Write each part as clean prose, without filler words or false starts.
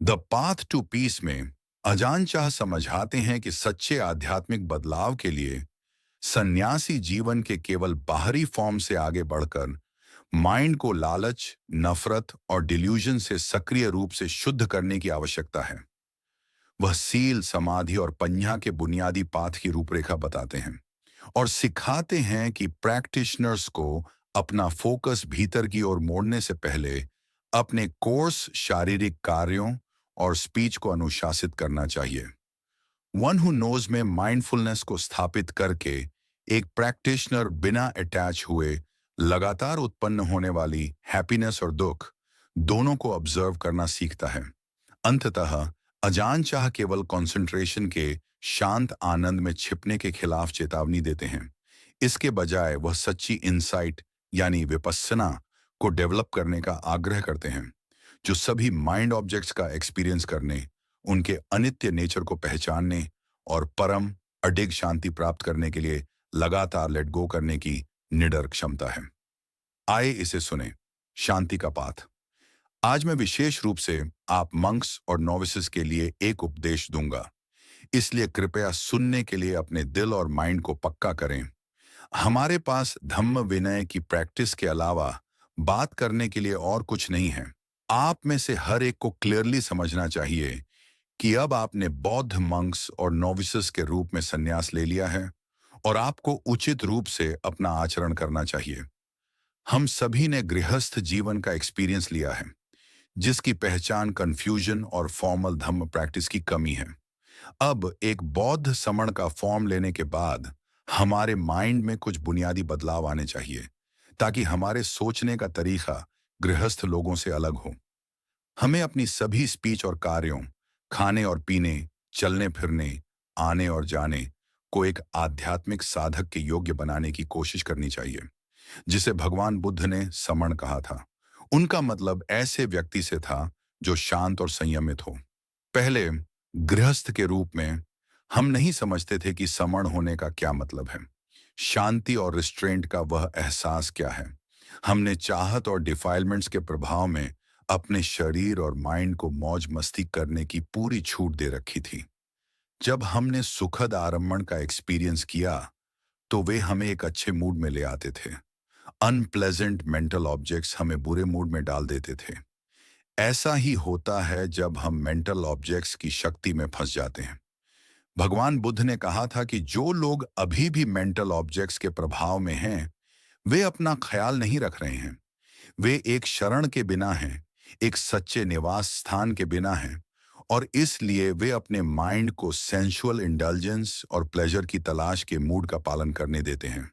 The path to piece में अजान चाह समझाते हैं कि सच्चे आध्यात्मिक बदलाव के लिए सन्यासी जीवन के केवल बाहरी फॉर्म से आगे बढ़कर माइंड को लालच, नफरत और डिल्यूजन से सक्रिय रूप से शुद्ध करने की आवश्यकता है। वह सील, समाधि और पन्या के बुनियादी पाथ की रूपरेखा बताते हैं और सिखाते हैं कि प्रैक्टिशनर्स को अपना फोकस भीतर की ओर मोड़ने से पहले अपने कोर्स शारीरिक कार्यों और स्पीच को अनुशासित करना चाहिए। वन हु नोज में माइंडफुलनेस को स्थापित करके एक प्रैक्टिशनर बिना अटैच हुए लगातार उत्पन्न होने वाली हैप्पीनेस और दुख दोनों को ऑब्जर्व करना सीखता है। अंततः अजान चाह केवल कंसंट्रेशन के शांत आनंद में छिपने के खिलाफ चेतावनी देते हैं। इसके बजाय वह सच्ची इंसाइट यानी विपस्सना को डेवलप करने का आग्रह करते हैं, जो सभी माइंड ऑब्जेक्ट्स का एक्सपीरियंस करने, उनके अनित्य नेचर को पहचानने और परम अडिग शांति प्राप्त करने के लिए लगातार लेट गो करने की निडर क्षमता है। आइए इसे सुने। शांति का पाथ। आज मैं विशेष रूप से आप मंक्स और नोविसेस के लिए एक उपदेश दूंगा, इसलिए कृपया सुनने के लिए अपने दिल और माइंड को पक्का करें। हमारे पास धम्म विनय की प्रैक्टिस के अलावा बात करने के लिए और कुछ नहीं है। आप में से हर एक को क्लियरली समझना चाहिए कि अब आपने बौद्ध मंक्स और नोविसेस के रूप में संन्यास ले लिया है और आपको उचित रूप से अपना आचरण करना चाहिए। हम सभी ने गृहस्थ जीवन का एक्सपीरियंस लिया है, जिसकी पहचान कंफ्यूजन और फॉर्मल धम्म प्रैक्टिस की कमी है। अब एक बौद्ध समण का फॉर्म लेने के बाद हमारे माइंड में कुछ बुनियादी बदलाव आने चाहिए, ताकि हमारे सोचने का तरीका गृहस्थ लोगों से अलग हो। हमें अपनी सभी स्पीच और कार्यों, खाने और पीने, चलने फिरने, आने और जाने को एक आध्यात्मिक साधक के योग्य बनाने की कोशिश करनी चाहिए, जिसे भगवान बुद्ध ने समण कहा था। उनका मतलब ऐसे व्यक्ति से था जो शांत और संयमित हो। पहले गृहस्थ के रूप में हम नहीं समझते थे कि समण होने का क्या मतलब है, शांति और रिस्ट्रेंट का वह एहसास क्या है। हमने चाहत और डिफाइलमेंट्स के प्रभाव में अपने शरीर और माइंड को मौज मस्ती करने की पूरी छूट दे रखी थी। जब हमने सुखद आरंभण का एक्सपीरियंस किया तो वे हमें एक अच्छे मूड में ले आते थे। अनप्लेजेंट मेंटल ऑब्जेक्ट्स हमें बुरे मूड में डाल देते थे। ऐसा ही होता है जब हम मेंटल ऑब्जेक्ट्स की शक्ति में फंस जाते हैं। भगवान बुद्ध ने कहा था कि जो लोग अभी भी मेंटल ऑब्जेक्ट्स के प्रभाव में हैं, वे अपना ख्याल नहीं रख रहे हैं। वे एक शरण के बिना हैं, एक सच्चे निवास स्थान के बिना हैं, और इसलिए वे अपने माइंड को सेंसुअल इंडल्जेंस और प्लेजर की तलाश के मूड का पालन करने देते हैं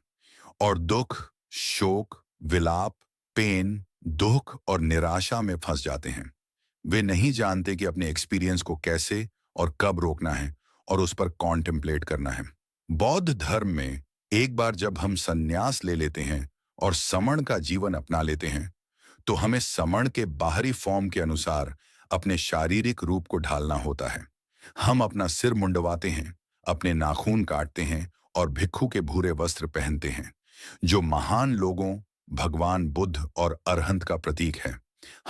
और दुख, शोक, विलाप, पेन, दुख और निराशा में फंस जाते हैं। वे नहीं जानते कि अपने एक्सपीरियंस को कैसे और कब रोकना है और उस पर कॉन्टेम्पलेट करना है। बौद्ध धर्म में एक बार जब हम संन्यास ले लेते हैं और समण का जीवन अपना लेते हैं, तो हमें समण के बाहरी फॉर्म के अनुसार अपने शारीरिक रूप को ढालना होता है। हम अपना सिर मुंडवाते हैं, अपने नाखून काटते हैं और भिक्षु के भूरे वस्त्र पहनते हैं, जो महान लोगों, भगवान बुद्ध और अरहंत का प्रतीक है।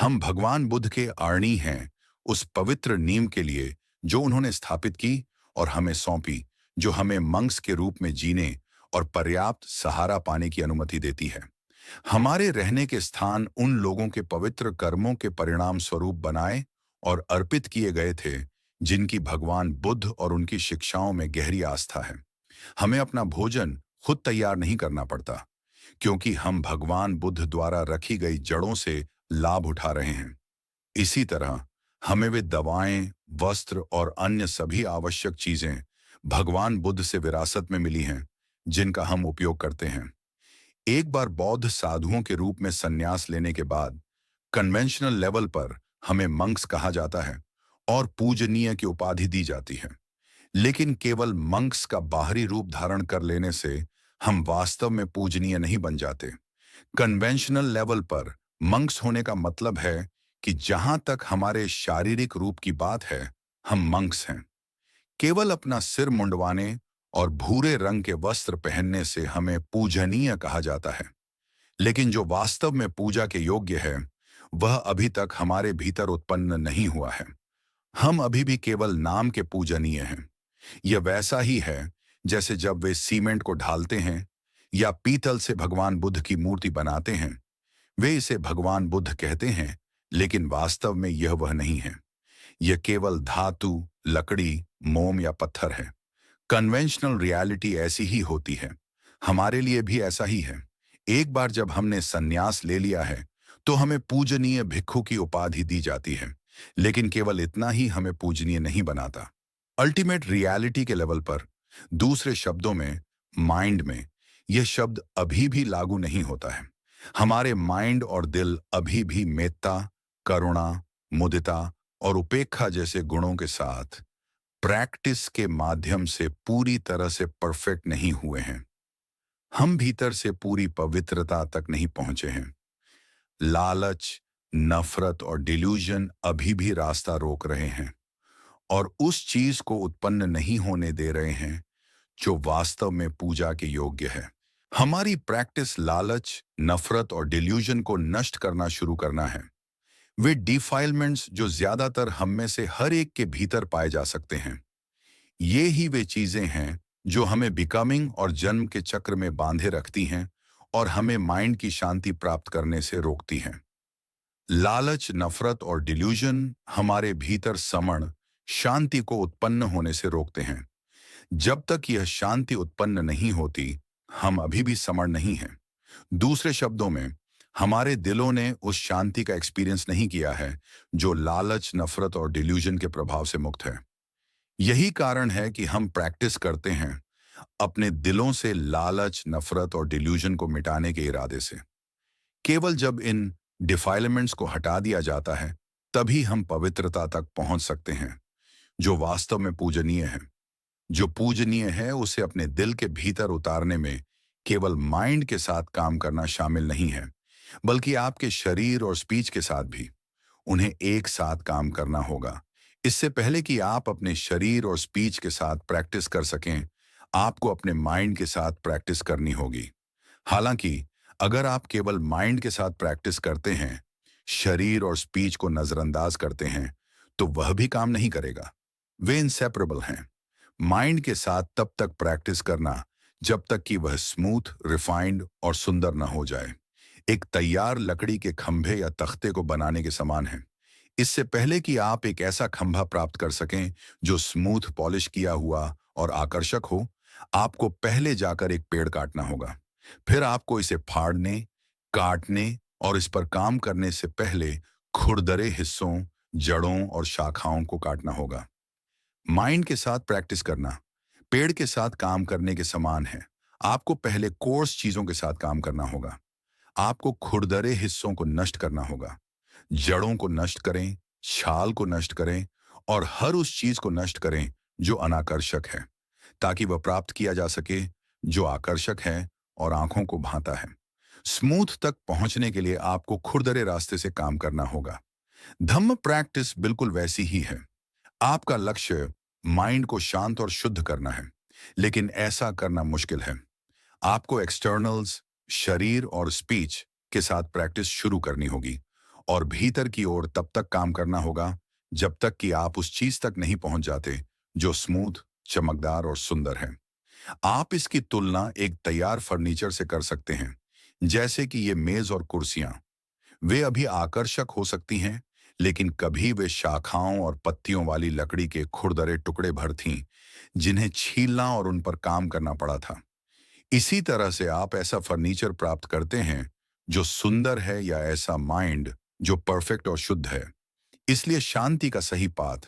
हम भगवान बुद्ध के आर्णी हैं, उस पवित्र नींव के लिए जो उन्होंने स्थापित की और हमें सौंपी, जो हमें मंक्स के रूप में जीने और पर्याप्त सहारा पाने की अनुमति देती है। हमारे रहने के स्थान उन लोगों के पवित्र कर्मों के परिणाम स्वरूप बनाए और अर्पित किए गए थे, जिनकी भगवान बुद्ध और उनकी शिक्षाओं में गहरी आस्था है। हमें अपना भोजन खुद तैयार नहीं करना पड़ता, क्योंकि हम भगवान बुद्ध द्वारा रखी गई जड़ों से लाभ उठा रहे हैं। इसी तरह हमें वे दवाएं, वस्त्र और अन्य सभी आवश्यक चीजें भगवान बुद्ध से विरासत में मिली हैं, जिनका हम उपयोग करते हैं। एक बार बौद्ध साधुओं के रूप में संन्यास लेने के बाद कन्वेंशनल लेवल पर हमें मंक्स कहा जाता है और पूजनीय की उपाधि दी जाती है। लेकिन केवल मंक्स का बाहरी रूप धारण कर लेने से हम वास्तव में पूजनीय नहीं बन जाते। कन्वेंशनल लेवल पर मंक्स होने का मतलब है कि जहां तक हमारे शारीरिक रूप की बात है, हम मंक्स हैं। केवल अपना सिर मुंडवाने और भूरे रंग के वस्त्र पहनने से हमें पूजनीय कहा जाता है। लेकिन जो वास्तव में पूजा के योग्य है, वह अभी तक हमारे भीतर उत्पन्न नहीं हुआ है। हम अभी भी केवल नाम के पूजनीय हैं। यह वैसा ही है जैसे जब वे सीमेंट को ढालते हैं या पीतल से भगवान बुद्ध की मूर्ति बनाते हैं। वे इसे भगवान बुद्ध कहते हैं, लेकिन वास्तव में यह वह नहीं है। यह केवल धातु, लकड़ी, मोम या पत्थर है। कन्वेंशनल रियलिटी ऐसी ही होती है। हमारे लिए भी ऐसा ही है। एक बार जब हमने संन्यास ले लिया है, तो हमें पूजनीय भिक्षु की उपाधि दी जाती है। लेकिन केवल इतना ही हमें पूजनीय नहीं बनाता। अल्टीमेट रियलिटी के लेवल पर, दूसरे शब्दों में, माइंड में, यह शब्द अभी भी लागू नहीं होता है। हमारे माइंड और दिल अभी भी मेत्ता, करुणा, मुदिता और उपेक्षा जैसे गुणों के साथ प्रैक्टिस के माध्यम से पूरी तरह से परफेक्ट नहीं हुए हैं। हम भीतर से पूरी पवित्रता तक नहीं पहुंचे हैं। लालच, नफरत और डिल्यूजन अभी भी रास्ता रोक रहे हैं और उस चीज को उत्पन्न नहीं होने दे रहे हैं जो वास्तव में पूजा के योग्य है। हमारी प्रैक्टिस लालच, नफरत और डिल्यूजन को नष्ट करना शुरू करना है। वे डिफाइलमेंट्स जो ज्यादातर हम में से हर एक के भीतर पाए जा सकते हैं। ये ही वे चीजें हैं जो हमें बिकमिंग और जन्म के चक्र में बांधे रखती हैं और हमें माइंड की शांति प्राप्त करने से रोकती हैं। लालच, नफरत और डिल्यूजन हमारे भीतर समण, शांति को उत्पन्न होने से रोकते हैं। जब तक यह शांति उत्पन्न नहीं होती, हम अभी भी समण नहीं हैं। दूसरे शब्दों में, हमारे दिलों ने उस शांति का एक्सपीरियंस नहीं किया है जो लालच, नफरत और डिल्यूजन के प्रभाव से मुक्त है। यही कारण है कि हम प्रैक्टिस करते हैं अपने दिलों से लालच, नफरत और डिल्यूजन को मिटाने के इरादे से। केवल जब इन डिफाइलमेंट्स को हटा दिया जाता है, तभी हम पवित्रता तक पहुंच सकते हैं, जो वास्तव में पूजनीय है। जो पूजनीय है उसे अपने दिल के भीतर उतारने में केवल माइंड के साथ काम करना शामिल नहीं है, बल्कि आपके शरीर और स्पीच के साथ भी। उन्हें एक साथ काम करना होगा। इससे पहले कि आप अपने शरीर और स्पीच के साथ प्रैक्टिस कर सकें, आपको अपने माइंड के साथ प्रैक्टिस करनी होगी। हालांकि अगर आप केवल माइंड के साथ प्रैक्टिस करते हैं, शरीर और स्पीच को नजरअंदाज करते हैं, तो वह भी काम नहीं करेगा। वे इंसेपरेबल हैं। माइंड के साथ तब तक प्रैक्टिस करना जब तक कि वह स्मूथ, रिफाइंड और सुंदर न हो जाए। एक तैयार लकड़ी के खंभे या तख्ते को बनाने के समान है। इससे पहले कि आप एक ऐसा खंभा प्राप्त कर सकें जो स्मूथ, पॉलिश किया हुआ और आकर्षक हो, आपको पहले जाकर एक पेड़ काटना होगा। फिर आपको इसे फाड़ने, काटने और इस पर काम करने से पहले खुरदरे हिस्सों, जड़ों और शाखाओं को काटना होगा। माइंड के साथ प्रैक्टिस करना पेड़ के साथ काम करने के समान है। आपको पहले कोर्स चीजों के साथ काम करना होगा। आपको खुरदरे हिस्सों को नष्ट करना होगा। जड़ों को नष्ट करें, छाल को नष्ट करें और हर उस चीज को नष्ट करें जो अनाकर्षक है, ताकि वह प्राप्त किया जा सके जो आकर्षक है और आंखों को भाता है। स्मूथ तक पहुंचने के लिए आपको खुरदरे रास्ते से काम करना होगा। धम्म प्रैक्टिस बिल्कुल वैसी ही है। आपका लक्ष्य माइंड को शांत और शुद्ध करना है, लेकिन ऐसा करना मुश्किल है। आपको एक्सटर्नल्स, शरीर और स्पीच के साथ प्रैक्टिस शुरू करनी होगी और भीतर की ओर तब तक काम करना होगा जब तक कि आप उस चीज तक नहीं पहुंच जाते जो स्मूथ, चमकदार और सुंदर है। आप इसकी तुलना एक तैयार फर्नीचर से कर सकते हैं, जैसे कि ये मेज और कुर्सियां। वे अभी आकर्षक हो सकती हैं, लेकिन कभी वे शाखाओं और पत्तियों वाली लकड़ी के खुरदरे टुकड़े भर थीं, जिन्हें छीलना और उन पर काम करना पड़ा था। इसी तरह से आप ऐसा फर्नीचर प्राप्त करते हैं जो सुंदर है, या ऐसा माइंड जो परफेक्ट और शुद्ध है। इसलिए शांति का सही पाथ,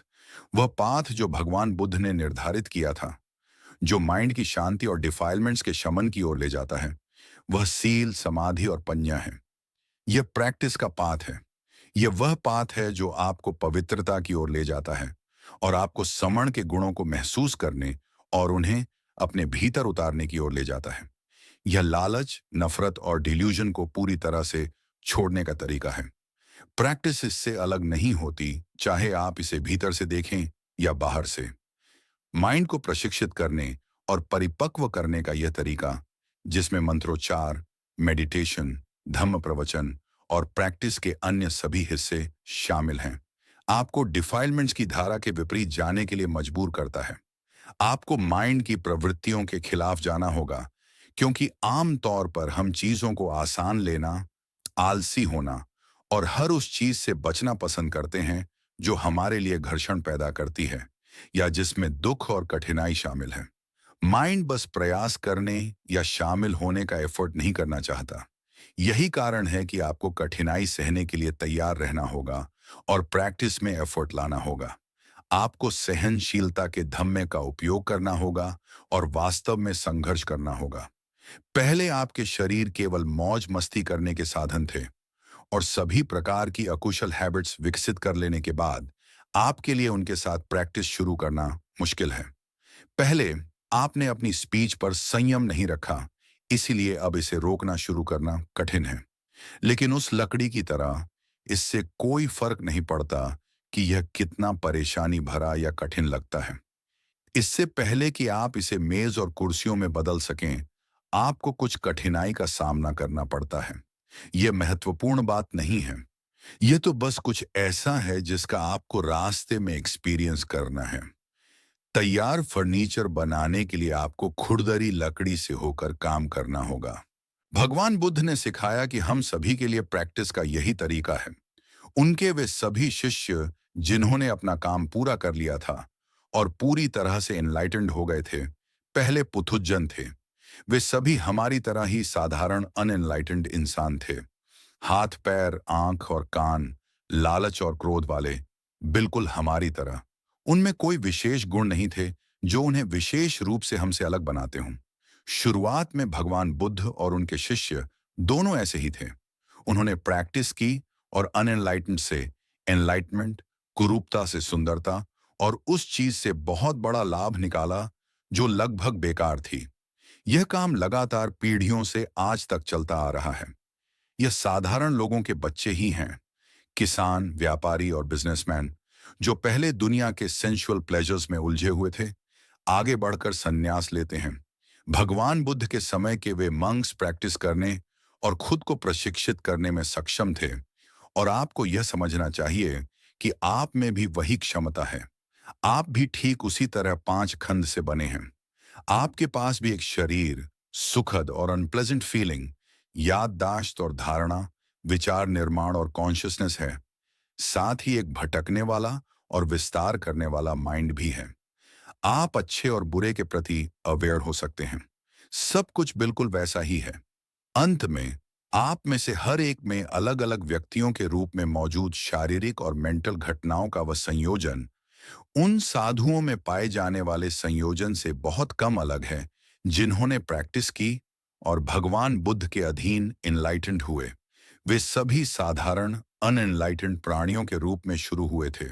वह पाथ जो भगवान बुद्ध ने निर्धारित किया था, जो माइंड की शांति और डिफाइलमेंट्स के शमन की ओर ले जाता है, वह सील, समाधि और पඤ्ञा है। यह प्रैक्टिस का पाथ है। यह वह पाथ है जो आपको पवित्रता की ओर ले जाता है और आपको समण के गुणों को महसूस करने और उन्हें अपने भीतर उतारने की ओर ले जाता है। यह लालच, नफरत और डिल्यूजन को पूरी तरह से छोड़ने का तरीका है। प्रैक्टिस इससे अलग नहीं होती, चाहे आप इसे भीतर से देखें या बाहर से। माइंड को प्रशिक्षित करने और परिपक्व करने का यह तरीका, जिसमें मंत्रोच्चार, मेडिटेशन, धम्म प्रवचन और प्रैक्टिस के अन्य सभी हिस्से शामिल हैं, आपको डिफाइलमेंट्स की धारा के विपरीत जाने के लिए मजबूर करता है। आपको माइंड की प्रवृत्तियों के खिलाफ जाना होगा, क्योंकि आम तौर पर हम चीजों को आसान लेना, आलसी होना और हर उस चीज से बचना पसंद करते हैं जो हमारे लिए घर्षण पैदा करती है या जिसमें दुख और कठिनाई शामिल है। माइंड बस प्रयास करने या शामिल होने का एफर्ट नहीं करना चाहता। यही कारण है कि आपको कठिनाई सहने के लिए तैयार रहना होगा और प्रैक्टिस में एफर्ट लाना होगा। आपको सहनशीलता के धम्मे का उपयोग करना होगा और वास्तव में संघर्ष करना होगा। पहले आपके शरीर केवल मौज मस्ती करने के साधन थे और सभी प्रकार की अकुशल हैबिट्स विकसित कर लेने के बाद आपके लिए उनके साथ प्रैक्टिस शुरू करना मुश्किल है। पहले आपने अपनी स्पीच पर संयम नहीं रखा, इसीलिए अब इसे रोकना शुरू करना कठिन है। लेकिन उस लकड़ी की तरह इससे कोई फर्क नहीं पड़ता कि यह कितना परेशानी भरा या कठिन लगता है। इससे पहले कि आप इसे मेज और कुर्सियों में बदल सकें, आपको कुछ कठिनाई का सामना करना पड़ता है। यह महत्वपूर्ण बात नहीं है। यह तो बस कुछ ऐसा है जिसका आपको रास्ते में एक्सपीरियंस करना है। तैयार फर्नीचर बनाने के लिए आपको खुरदरी लकड़ी से होकर काम करना होगा। भगवान बुद्ध ने सिखाया कि हम सभी के लिए प्रैक्टिस का यही तरीका है। उनके वे सभी शिष्य जिन्होंने अपना काम पूरा कर लिया था और पूरी तरह से एनलाइटेंड हो गए थे, पहले पुथुज्जन थे। वे सभी हमारी तरह ही साधारण अनएनलाइटेंड इंसान थे। हाथ पैर, आंख और कान, लालच और क्रोध वाले, बिल्कुल हमारी तरह। उनमें कोई विशेष गुण नहीं थे जो उन्हें विशेष रूप से हमसे अलग बनाते हों। शुरुआत में भगवान बुद्ध और उनके शिष्य दोनों ऐसे ही थे। उन्होंने प्रैक्टिस की और अनएनलाइटेंड से एनलाइटमेंट, कुरूपता से सुंदरता और उस चीज से बहुत बड़ा लाभ निकाला जो लगभग बेकार थी। यह काम लगातार पीढ़ियों से आज तक चलता आ रहा है। यह साधारण लोगों के बच्चे ही हैं, किसान, व्यापारी और बिजनेसमैन, जो पहले दुनिया के सेंसुअल प्लेजर्स में उलझे हुए थे, आगे बढ़कर संन्यास लेते हैं। भगवान बुद्ध के समय के वे मंक्स प्रैक्टिस करने और खुद को प्रशिक्षित करने में सक्षम थे, और आपको यह समझना चाहिए कि आप में भी वही क्षमता है। आप भी ठीक उसी तरह 5 खंड से बने हैं। आपके पास भी एक शरीर, सुखद और अनप्लेजेंट फीलिंग, याददाश्त और धारणा, विचार निर्माण और कॉन्शियसनेस है। साथ ही एक भटकने वाला और विस्तार करने वाला माइंड भी है। आप अच्छे और बुरे के प्रति अवेयर हो सकते हैं। सब कुछ बिल्कुल वैसा ही है। अंत में आप में से हर एक में अलग अलग व्यक्तियों के रूप में मौजूद शारीरिक और मेंटल घटनाओं का वह संयोजन उन साधुओं में पाए जाने वाले संयोजन से बहुत कम अलग है जिन्होंने प्रैक्टिस की और भगवान बुद्ध के अधीन इनलाइटेंड हुए। वे सभी साधारण अनएनलाइटेंड प्राणियों के रूप में शुरू हुए थे।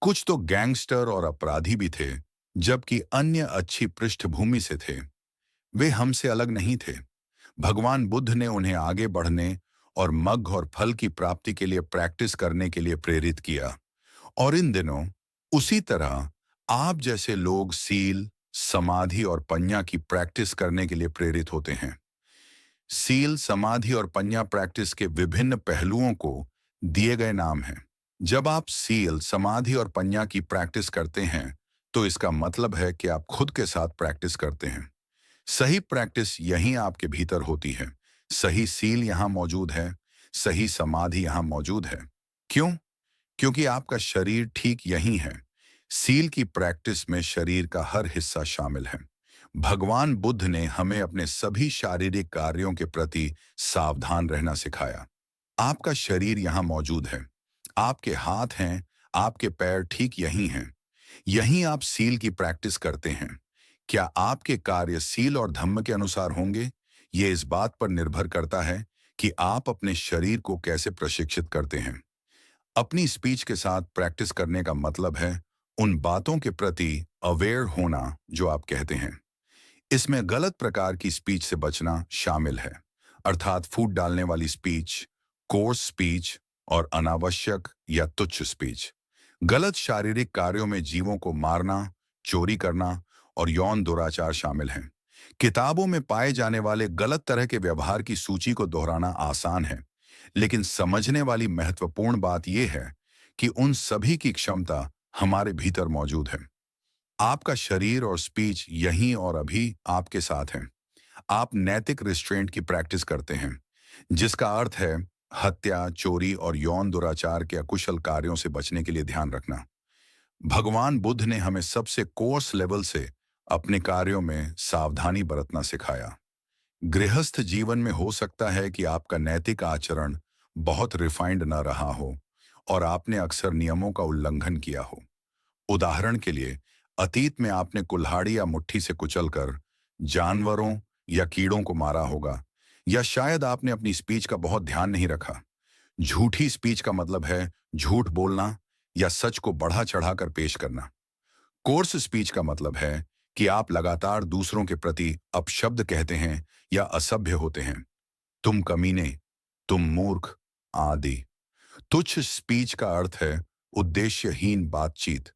कुछ तो गैंगस्टर और अपराधी भी थे, जबकि अन्य अच्छी पृष्ठभूमि से थे। वे हमसे अलग नहीं थे। भगवान बुद्ध ने उन्हें आगे बढ़ने और मग और फल की प्राप्ति के लिए प्रैक्टिस करने के लिए प्रेरित किया। और इन दिनों उसी तरह आप जैसे लोग सील, समाधि और पन्या की प्रैक्टिस करने के लिए प्रेरित होते हैं। सील, समाधि और पन्या प्रैक्टिस के विभिन्न पहलुओं को दिए गए नाम हैं। जब आप सील, समाधि और पन्या की प्रैक्टिस करते हैं, तो इसका मतलब है कि आप खुद के साथ प्रैक्टिस करते हैं। सही प्रैक्टिस यहीं आपके भीतर होती है। सही सील यहाँ मौजूद है, सही समाधि यहाँ मौजूद है। क्यों? क्योंकि आपका शरीर ठीक यही है। सील की प्रैक्टिस में शरीर का हर हिस्सा शामिल है। भगवान बुद्ध ने हमें अपने सभी शारीरिक कार्यों के प्रति सावधान रहना सिखाया। आपका शरीर यहाँ मौजूद है। आपके हाथ हैं, आपके पैर ठीक यही हैं। यहीं आप सील की प्रैक्टिस करते हैं। क्या आपके कार्य सील और धम्म के अनुसार होंगे? ये इस बात पर निर्भर करता है कि आप अपने शरीर को कैसे प्रशिक्षित करते हैं। अपनी स्पीच के साथ प्रैक्टिस करने का मतलब है उन बातों के प्रति अवेयर होना जो आप कहते हैं। इसमें गलत प्रकार की स्पीच से बचना शामिल है, अर्थात फूट डालने वाली स्पीच, कोर्स स्पीच और अनावश्यक या तुच्छ स्पीच। गलत शारीरिक कार्यों में जीवों को मारना, चोरी करना और यौन दुराचार शामिल हैं। किताबों में पाए जाने वाले गलत तरह के व्यवहार की सूची को दोहराना आसान है, लेकिन समझने वाली महत्वपूर्ण बात यह है कि उन सभी की क्षमता हमारे भीतर मौजूद है। आपका शरीर और स्पीच यहीं और अभी आपके साथ हैं। आप नैतिक रिस्ट्रेंट की प्रैक्टिस करते हैं, जिसका अर्थ है हत्या, चोरी और यौन दुराचार के अकुशल कार्यों से बचने के लिए ध्यान रखना। भगवान बुद्ध ने हमें सबसे कोर्स लेवल से अपने कार्यों में सावधानी बरतना सिखाया। गृहस्थ जीवन में हो सकता है कि आपका नैतिक आचरण बहुत रिफाइंड न रहा हो और आपने अक्सर नियमों का उल्लंघन किया हो। उदाहरण के लिए, अतीत में आपने कुल्हाड़ी या मुट्ठी से कुचलकर जानवरों या कीड़ों को मारा होगा, या शायद आपने अपनी स्पीच का बहुत ध्यान नहीं रखा। झूठी स्पीच का मतलब है झूठ बोलना या सच को बढ़ा चढ़ाकर पेश करना। कोर्स स्पीच का मतलब है कि आप लगातार दूसरों के प्रति अपशब्द कहते हैं या असभ्य होते हैं। तुम कमीने, तुम मूर्ख, आदि। तुच्छ स्पीच का अर्थ है उद्देश्यहीन बातचीत,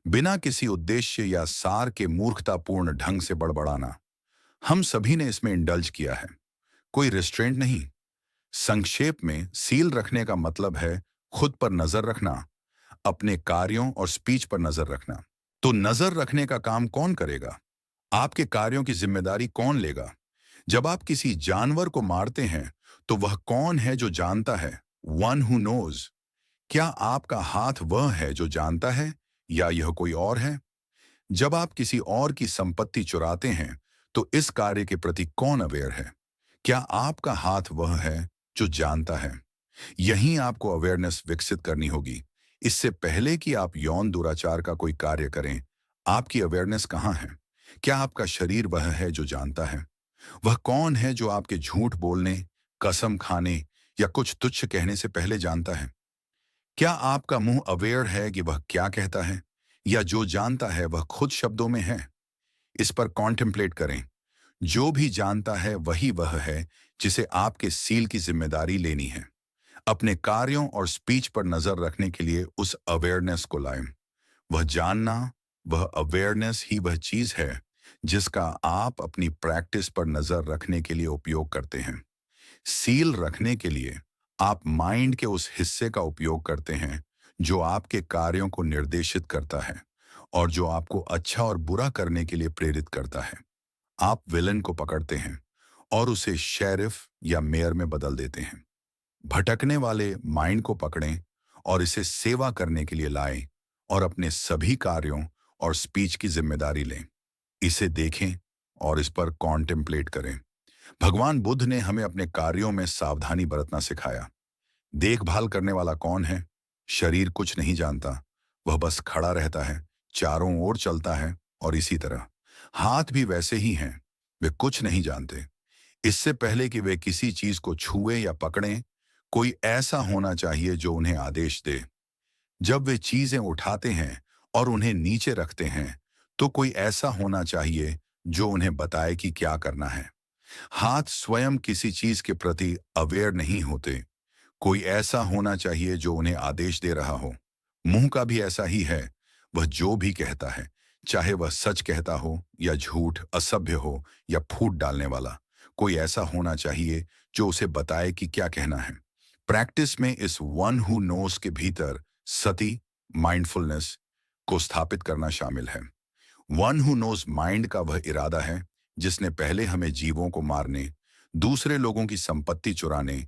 बिना किसी उद्देश्य या सार के मूर्खतापूर्ण ढंग से बड़बड़ाना। हम सभी ने इसमें इंडल्ज किया है, कोई रिस्ट्रेंट नहीं। संक्षेप में, सील रखने का मतलब है खुद पर नजर रखना, अपने कार्यों और स्पीच पर नजर रखना। तो नजर रखने का काम कौन करेगा? आपके कार्यों की जिम्मेदारी कौन लेगा? जब आप किसी जानवर को मारते हैं, तो वह कौन है जो जानता है? One who knows. क्या आपका हाथ वह है जो जानता है, या यह कोई और है? जब आप किसी और की संपत्ति चुराते हैं, तो इस कार्य के प्रति कौन अवेयर है? क्या आपका हाथ वह है जो जानता है? यहीं आपको अवेयरनेस विकसित करनी होगी। इससे पहले कि आप यौन दुराचार का कोई कार्य करें, आपकी अवेयरनेस कहाँ है? क्या आपका शरीर वह है जो जानता है? वह कौन है जो आपके झूठ बोलने, कसम खाने या कुछ तुच्छ कहने से पहले जानता है? क्या आपका मुंह अवेयर है कि वह क्या कहता है, या जो जानता है वह खुद शब्दों में है? इस पर कॉन्टेम्पलेट करें। जो भी जानता है वही वह है जिसे आपके सील की जिम्मेदारी लेनी है। अपने कार्यों और स्पीच पर नजर रखने के लिए उस अवेयरनेस को लाएं। वह जानना, वह अवेयरनेस ही वह चीज है जिसका आप अपनी प्रैक्टिस पर नजर रखने के लिए उपयोग करते हैं। सील रखने के लिए आप माइंड के उस हिस्से का उपयोग करते हैं जो आपके कार्यों को निर्देशित करता है और जो आपको अच्छा और बुरा करने के लिए प्रेरित करता है। आप विलन को पकड़ते हैं और उसे शेरिफ या मेयर में बदल देते हैं। भटकने वाले माइंड को पकड़ें और इसे सेवा करने के लिए लाएं और अपने सभी कार्यों और स्पीच की जिम्मेदारी लें। इसे देखें और इस पर कॉन्टेम्पलेट करें। भगवान बुद्ध ने हमें अपने कार्यों में सावधानी बरतना सिखाया। देखभाल करने वाला कौन है? शरीर कुछ नहीं जानता, वह बस खड़ा रहता है, चारों ओर चलता है, और इसी तरह हाथ भी वैसे ही हैं, वे कुछ नहीं जानते। इससे पहले कि वे किसी चीज को छुए या पकड़ें, कोई ऐसा होना चाहिए जो उन्हें आदेश दे। जब वे चीजें उठाते हैं और उन्हें नीचे रखते हैं, तो कोई ऐसा होना चाहिए जो उन्हें बताए कि क्या करना है। हाथ स्वयं किसी चीज के प्रति अवेयर नहीं होते, कोई ऐसा होना चाहिए जो उन्हें आदेश दे रहा हो। मुंह का भी ऐसा ही है, वह जो भी कहता है, चाहे वह सच कहता हो या झूठ, असभ्य हो या फूट डालने वाला, कोई ऐसा होना चाहिए जो उसे बताए कि क्या कहना है। प्रैक्टिस में इस वन हु नोस के भीतर सती, माइंडफुलनेस को स्थापित करना शामिल है। वन हु नोज माइंड का वह इरादा है जिसने पहले हमें जीवों को मारने, दूसरे लोगों की संपत्ति चुराने,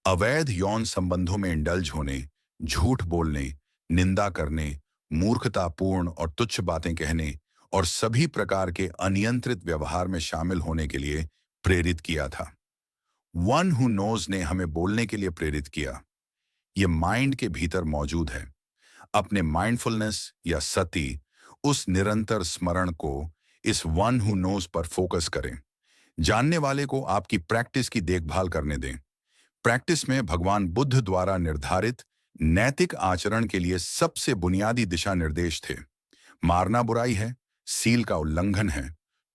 अवैध यौन संबंधों में इंडल्ज होने, झूठ बोलने, निंदा करने, मूर्खतापूर्ण और तुच्छ बातें कहने और सभी प्रकार के अनियंत्रित व्यवहार में शामिल होने के लिए प्रेरित किया था। वन हु नोज ने हमें बोलने के लिए प्रेरित किया। यह माइंड के भीतर मौजूद है। अपने माइंडफुलनेस या सती, उस निरंतर स्मरण को इस वन हु नोज पर फोकस करें। जानने वाले को आपकी प्रैक्टिस की देखभाल करने दें। प्रैक्टिस में भगवान बुद्ध द्वारा निर्धारित नैतिक आचरण के लिए सबसे बुनियादी दिशा निर्देश थे। मारना बुराई है, सील का उल्लंघन है।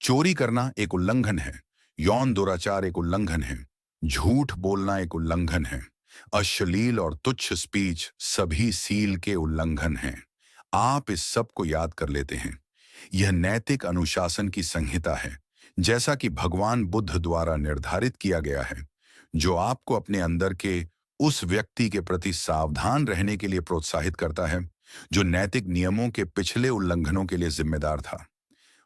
चोरी करना एक उल्लंघन है। यौन दुराचार एक उल्लंघन है। झूठ बोलना एक उल्लंघन है। अश्लील और तुच्छ स्पीच सभी सील के उल्लंघन हैं। आप इस सब को याद कर लेते हैं। यह नैतिक अनुशासन की संहिता है, जैसा कि भगवान बुद्ध द्वारा निर्धारित किया गया है, जो आपको अपने अंदर के उस व्यक्ति के प्रति सावधान रहने के लिए प्रोत्साहित करता है जो नैतिक नियमों के पिछले उल्लंघनों के लिए जिम्मेदार था।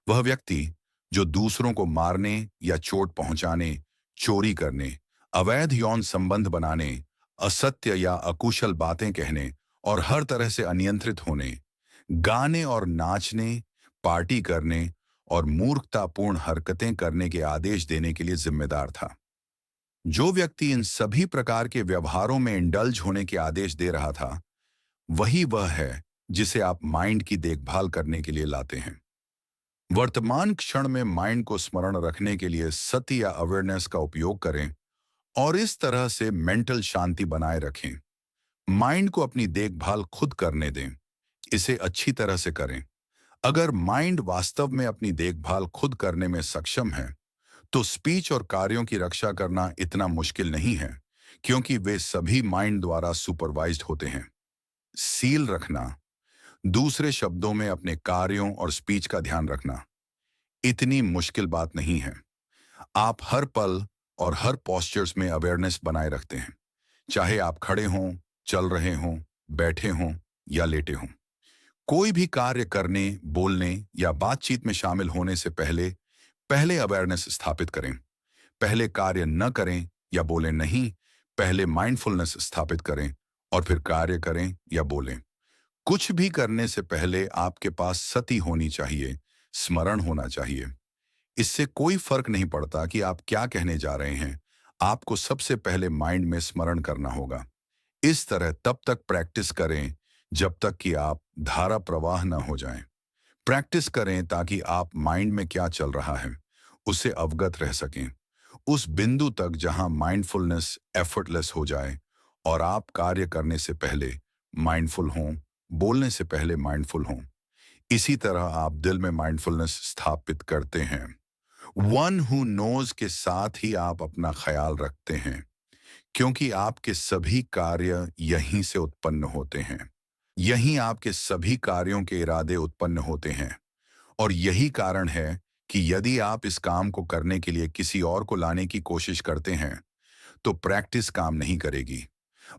वह व्यक्ति जो दूसरों को मारने या चोट पहुंचाने, चोरी करने, अवैध यौन संबंध बनाने, असत्य या अकुशल बातें कहने और हर तरह से अनियंत्रित होने, गाने और नाचने, पार्टी करने और मूर्खतापूर्ण हरकतें करने के आदेश देने के लिए जिम्मेदार था। जो व्यक्ति इन सभी प्रकार के व्यवहारों में इंडल्ज होने के आदेश दे रहा था, वही वह है जिसे आप माइंड की देखभाल करने के लिए लाते हैं। वर्तमान क्षण में माइंड को स्मरण रखने के लिए सत्य या अवेयरनेस का उपयोग करें और इस तरह से मेंटल शांति बनाए रखें। माइंड को अपनी देखभाल खुद करने दें, इसे अच्छी तरह से करें। अगर माइंड वास्तव में अपनी देखभाल खुद करने में सक्षम है, तो स्पीच और कार्यों की रक्षा करना इतना मुश्किल नहीं है, क्योंकि वे सभी माइंड द्वारा सुपरवाइज्ड होते हैं। सील रखना, दूसरे शब्दों में अपने कार्यों और स्पीच का ध्यान रखना, इतनी मुश्किल बात नहीं है। आप हर पल और हर पोस्चर्स में अवेयरनेस बनाए रखते हैं, चाहे आप खड़े हों, चल रहे हों, बैठे हों या लेटे हों। कोई भी कार्य करने, बोलने या बातचीत में शामिल होने से पहले पहले अवेयरनेस स्थापित करें। पहले कार्य न करें या बोलें नहीं, पहले माइंडफुलनेस स्थापित करें और फिर कार्य करें या बोलें। कुछ भी करने से पहले आपके पास सती होनी चाहिए, स्मरण होना चाहिए। इससे कोई फर्क नहीं पड़ता कि आप क्या कहने जा रहे हैं, आपको सबसे पहले माइंड में स्मरण करना होगा। इस तरह तब तक प्रैक्टिस करें जब तक कि आप धारा प्रवाह न हो जाएं। प्रैक्टिस करें ताकि आप माइंड में क्या चल रहा है उससे अवगत रह सकें, उस बिंदु तक जहां माइंडफुलनेस एफर्टलेस हो जाए और आप कार्य करने से पहले माइंडफुल हों, बोलने से पहले माइंडफुल हों। इसी तरह आप दिल में माइंडफुलनेस स्थापित करते हैं। वन हु नोज के साथ ही आप अपना ख्याल रखते हैं, क्योंकि आपके सभी कार्य यहीं से उत्पन्न होते हैं। यहीं आपके सभी कार्यों के इरादे उत्पन्न होते हैं और यही कारण है कि यदि आप इस काम को करने के लिए किसी और को लाने की कोशिश करते हैं, तो प्रैक्टिस काम नहीं करेगी।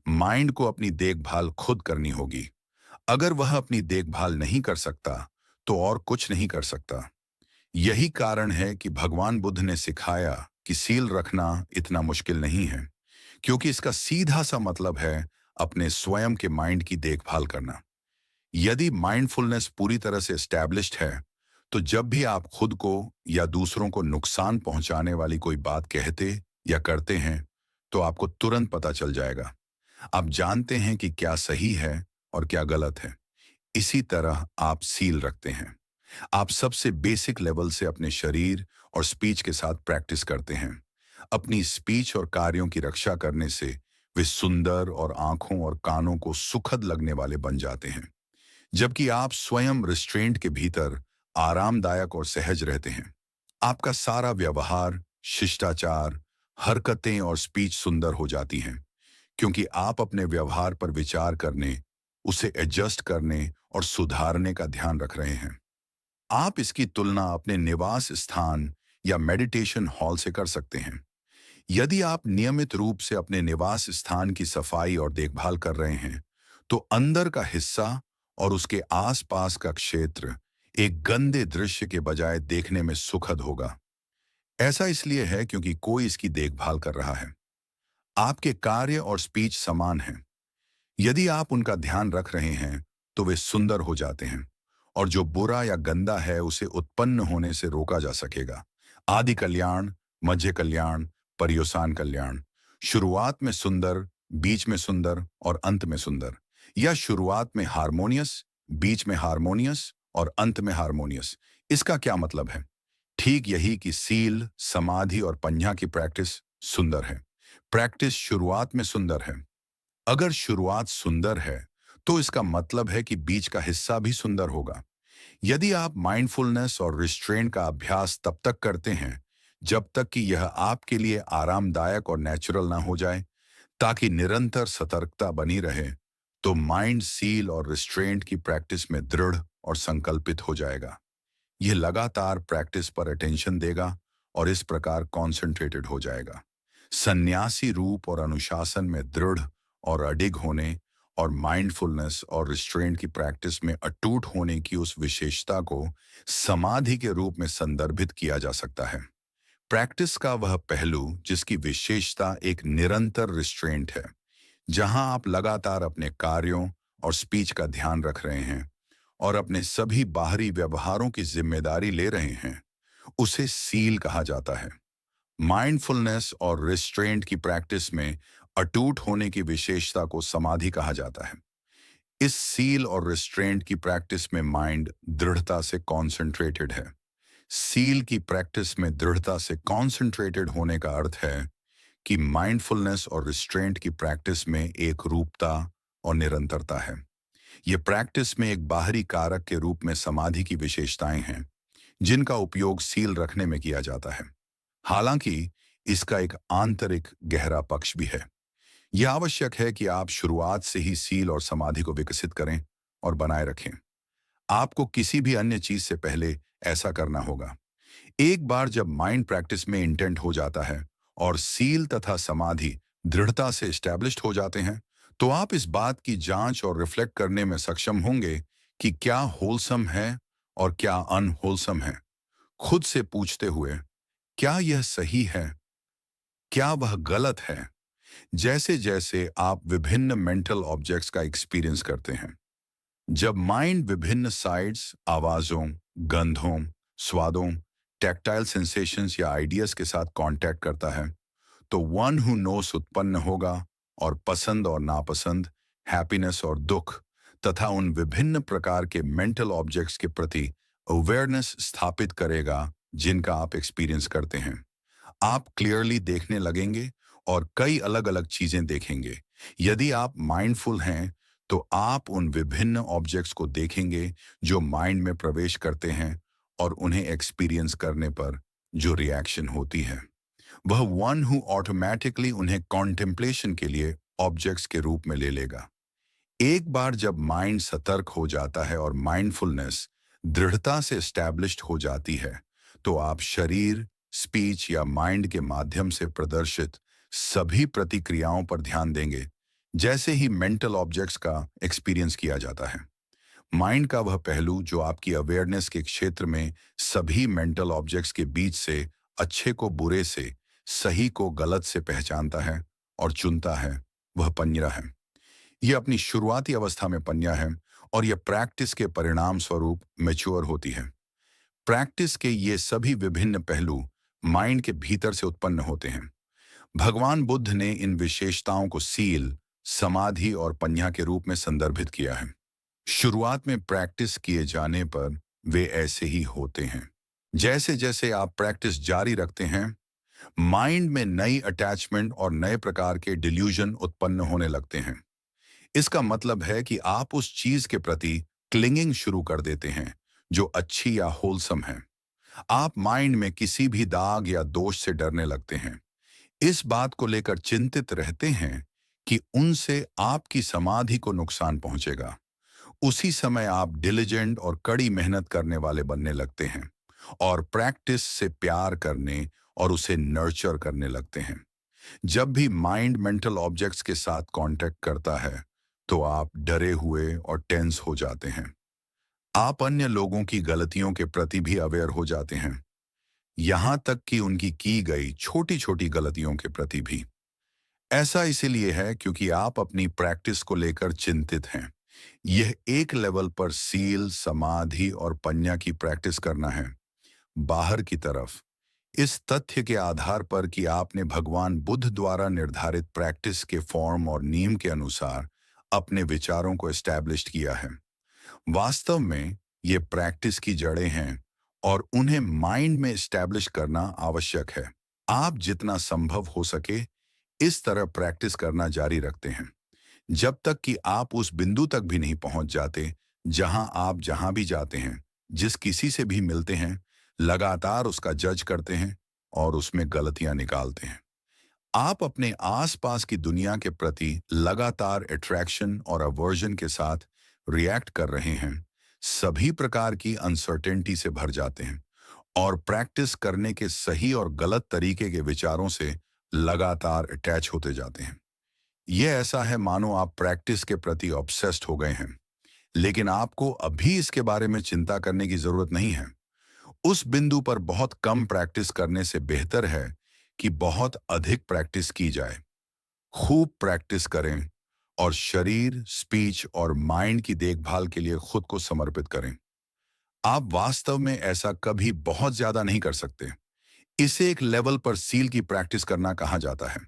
माइंड को अपनी देखभाल खुद करनी होगी। अगर वह अपनी देखभाल नहीं कर सकता, तो और कुछ नहीं कर सकता। यही कारण है कि भगवान बुद्ध ने सिखाया कि सील रखना इतना मुश्किल नहीं है, क्योंकि इसका सीधा सा मतलब है अपने स्वयं के माइंड की देखभाल करना। यदि माइंडफुलनेस पूरी तरह से एस्टैब्लिश्ड है, तो जब भी आप खुद को या दूसरों को नुकसान पहुंचाने वाली कोई बात कहते या करते हैं, तो आपको तुरंत पता चल जाएगा। आप जानते हैं कि क्या सही है और क्या गलत है। इसी तरह आप सील रखते हैं। आप सबसे बेसिक लेवल से अपने शरीर और स्पीच के साथ प्रैक्टिस करते हैं। अपनी स्पीच और कार्यों की रक्षा करने से वे सुंदर और आंखों और कानों को सुखद लगने वाले बन जाते हैं, जबकि आप स्वयं रिस्ट्रेंट के भीतर आरामदायक और सहज रहते हैं। आपका सारा व्यवहार, शिष्टाचार, हरकतें और स्पीच सुंदर हो जाती हैं, क्योंकि आप अपने व्यवहार पर विचार करने, उसे एडजस्ट करने और सुधारने का ध्यान रख रहे हैं। आप इसकी तुलना अपने निवास स्थान या मेडिटेशन हॉल से कर सकते हैं। यदि आप नियमित रूप से अपने निवास स्थान की सफाई और देखभाल कर रहे हैं, तो अंदर का हिस्सा और उसके आसपास का क्षेत्र एक गंदे दृश्य के बजाय देखने में सुखद होगा। ऐसा इसलिए है क्योंकि कोई इसकी देखभाल कर रहा है। आपके कार्य और स्पीच समान हैं। यदि आप उनका ध्यान रख रहे हैं, तो वे सुंदर हो जाते हैं और जो बुरा या गंदा है उसे उत्पन्न होने से रोका जा सकेगा। आदि कल्याण, मध्य कल्याण, पर्युसान कल्याण। शुरुआत में सुंदर, बीच में सुंदर और अंत में सुंदर, या शुरुआत में हार्मोनियस, बीच में हार्मोनियस और अंत में हार्मोनियस। इसका क्या मतलब है? ठीक यही कि सील, समाधि और पंजा की प्रैक्टिस सुंदर है। प्रैक्टिस शुरुआत में सुंदर है। अगर शुरुआत सुंदर है, तो इसका मतलब है कि बीच का हिस्सा भी सुंदर होगा। यदि आप माइंडफुलनेस और रिस्ट्रेंट का अभ्यास तब तक करते हैं जब तक कि यह आपके लिए आरामदायक और नेचुरल ना हो जाए, ताकि निरंतर सतर्कता बनी रहे, तो माइंड सील और रिस्ट्रेंट की प्रैक्टिस में दृढ़ और संकल्पित हो जाएगा। यह लगातार प्रैक्टिस पर अटेंशन देगा और इस प्रकार कॉन्सेंट्रेटेड हो जाएगा। सन्यासी रूप और अनुशासन में दृढ़ और अडिग होने और माइंडफुलनेस और रिस्ट्रेंट की प्रैक्टिस में अटूट होने की उस विशेषता को समाधि के रूप में संदर्भित किया जा सकता है। प्रैक्टिस का वह पहलू जिसकी विशेषता एक निरंतर रिस्ट्रेंट है, जहां आप लगातार अपने कार्यों और स्पीच का ध्यान रख रहे हैं और अपने सभी बाहरी व्यवहारों की जिम्मेदारी ले रहे हैं, उसे सील कहा जाता है। माइंडफुलनेस और रिस्ट्रेंट की प्रैक्टिस में अटूट होने की विशेषता को समाधि कहा जाता है। इस सील और रिस्ट्रेंट की प्रैक्टिस में माइंड दृढ़ता से कॉन्सेंट्रेटेड है। सील की प्रैक्टिस में दृढ़ता से कॉन्सेंट्रेटेड होने का अर्थ है कि माइंडफुलनेस और रिस्ट्रेंट की प्रैक्टिस में एक रूपता और निरंतरता है। यह प्रैक्टिस में एक बाहरी कारक के रूप में समाधि की विशेषताएं हैं, जिनका उपयोग सील रखने में किया जाता है। हालांकि इसका एक आंतरिक गहरा पक्ष भी है। यह आवश्यक है कि आप शुरुआत से ही सील और समाधि को विकसित करें और बनाए रखें। आपको किसी भी अन्य चीज से पहले ऐसा करना होगा। एक बार जब माइंड प्रैक्टिस में इंटेंट हो जाता है और सील तथा समाधि दृढ़ता से एस्टैब्लिश्ड हो जाते हैं, तो आप इस बात की जांच और रिफ्लेक्ट करने में सक्षम होंगे कि क्या होलसम है और क्या अनहोलसम है। खुद से पूछते हुए, क्या यह सही है, क्या वह गलत है। जैसे जैसे आप विभिन्न मेंटल ऑब्जेक्ट्स का एक्सपीरियंस करते हैं, जब माइंड विभिन्न साइड्स, आवाजों, गंधों, स्वादों, टैक्टाइल सेंसेशंस या आइडियाज के साथ कांटेक्ट करता है, तो वन हु नोस उत्पन्न होगा और पसंद और नापसंद, हैप्पीनेस और दुख तथा उन विभिन्न प्रकार के मेंटल ऑब्जेक्ट्स के प्रति अवेयरनेस स्थापित करेगा जिनका आप एक्सपीरियंस करते हैं। आप क्लियरली देखने लगेंगे और कई अलग अलग चीजें देखेंगे। यदि आप माइंडफुल हैं, तो आप उन विभिन्न ऑब्जेक्ट्स को देखेंगे जो माइंड में प्रवेश करते हैं और उन्हें एक्सपीरियंस करने पर जो रिएक्शन होती है, वह वन हु ऑटोमेटिकली उन्हें कॉन्टेम्पलेशन के लिए ऑब्जेक्ट्स के रूप में ले लेगा। एक बार जब माइंड सतर्क हो जाता है और माइंडफुलनेस दृढ़ता से एस्टैब्लिश्ड हो जाती है, तो आप शरीर, स्पीच या माइंड के माध्यम से प्रदर्शित सभी प्रतिक्रियाओं पर ध्यान देंगे, जैसे ही मेंटल ऑब्जेक्ट्स का एक्सपीरियंस किया जाता है। माइंड का वह पहलू जो आपकी अवेयरनेस के क्षेत्र में सभी मेंटल ऑब्जेक्ट्स के बीच से अच्छे को बुरे से, सही को गलत से पहचानता है और चुनता है, वह पंजरा है। यह अपनी शुरुआती अवस्था में पंजा है और यह प्रैक्टिस के परिणाम स्वरूप मैच्योर होती है। प्रैक्टिस के ये सभी विभिन्न पहलू माइंड के भीतर से उत्पन्न होते हैं। भगवान बुद्ध ने इन विशेषताओं को सील, समाधि और पंजा के रूप में संदर्भित किया है। शुरुआत में प्रैक्टिस किए जाने पर वे ऐसे ही होते हैं। जैसे जैसे आप प्रैक्टिस जारी रखते हैं, माइंड में नई अटैचमेंट और नए प्रकार के डिल्यूजन उत्पन्न होने लगते हैं। इसका मतलब है कि आप उस चीज के प्रति क्लिंगिंग शुरू कर देते हैं जो अच्छी या होलसम है। आप माइंड में किसी भी दाग या दोष से डरने लगते हैं। इस बात को लेकर चिंतित रहते हैं कि उनसे आपकी समाधि को नुकसान पहुंचेगा। उसी समय आप डिलिजेंट और कड़ी मेहनत करने वाले बनने लगते हैं और प्रैक्टिस से प्यार करने और उसे नर्चर करने लगते हैं। जब भी माइंड मेंटल ऑब्जेक्ट्स के साथ कांटेक्ट करता है, तो आप डरे हुए और टेंस हो जाते हैं। आप अन्य लोगों की गलतियों के प्रति भी अवेयर हो जाते हैं, यहां तक कि उनकी की गई छोटी छोटी गलतियों के प्रति भी। ऐसा इसीलिए है क्योंकि आप अपनी प्रैक्टिस को लेकर चिंतित हैं। यह एक लेवल पर सील, समाधि और पंजा की प्रैक्टिस करना है। बाहर की तरफ, इस तथ्य के आधार पर कि आपने भगवान बुद्ध द्वारा निर्धारित प्रैक्टिस के फॉर्म और नियम के अनुसार अपने विचारों को एस्टैब्लिश किया है। वास्तव में ये प्रैक्टिस की जड़ें हैं और उन्हें माइंड में एस्टैब्लिश करना आवश्यक है। आप जितना संभव हो सके इस तरह प्रैक्टिस करना जारी रखते हैं, जब तक कि आप उस बिंदु तक भी नहीं पहुंच जाते जहां आप जहां भी जाते हैं, जिस किसी से भी मिलते हैं, लगातार उसका जज करते हैं और उसमें गलतियां निकालते हैं। आप अपने आसपास की दुनिया के प्रति लगातार अट्रैक्शन और अवर्जन के साथ रिएक्ट कर रहे हैं, सभी प्रकार की अनसर्टेनिटी से भर जाते हैं और प्रैक्टिस करने के सही और गलत तरीके के विचारों से लगातार अटैच होते जाते हैं। ये ऐसा है मानो आप प्रैक्टिस के प्रति ऑब्सेस्ड हो गए हैं, लेकिन आपको अभी इसके बारे में चिंता करने की जरूरत नहीं है। उस बिंदु पर बहुत कम प्रैक्टिस करने से बेहतर है कि बहुत अधिक प्रैक्टिस की जाए। खूब प्रैक्टिस करें और शरीर, स्पीच और माइंड की देखभाल के लिए खुद को समर्पित करें। आप वास्तव में ऐसा कभी बहुत ज्यादा नहीं कर सकते। इसे एक लेवल पर सील की प्रैक्टिस करना कहा जाता है।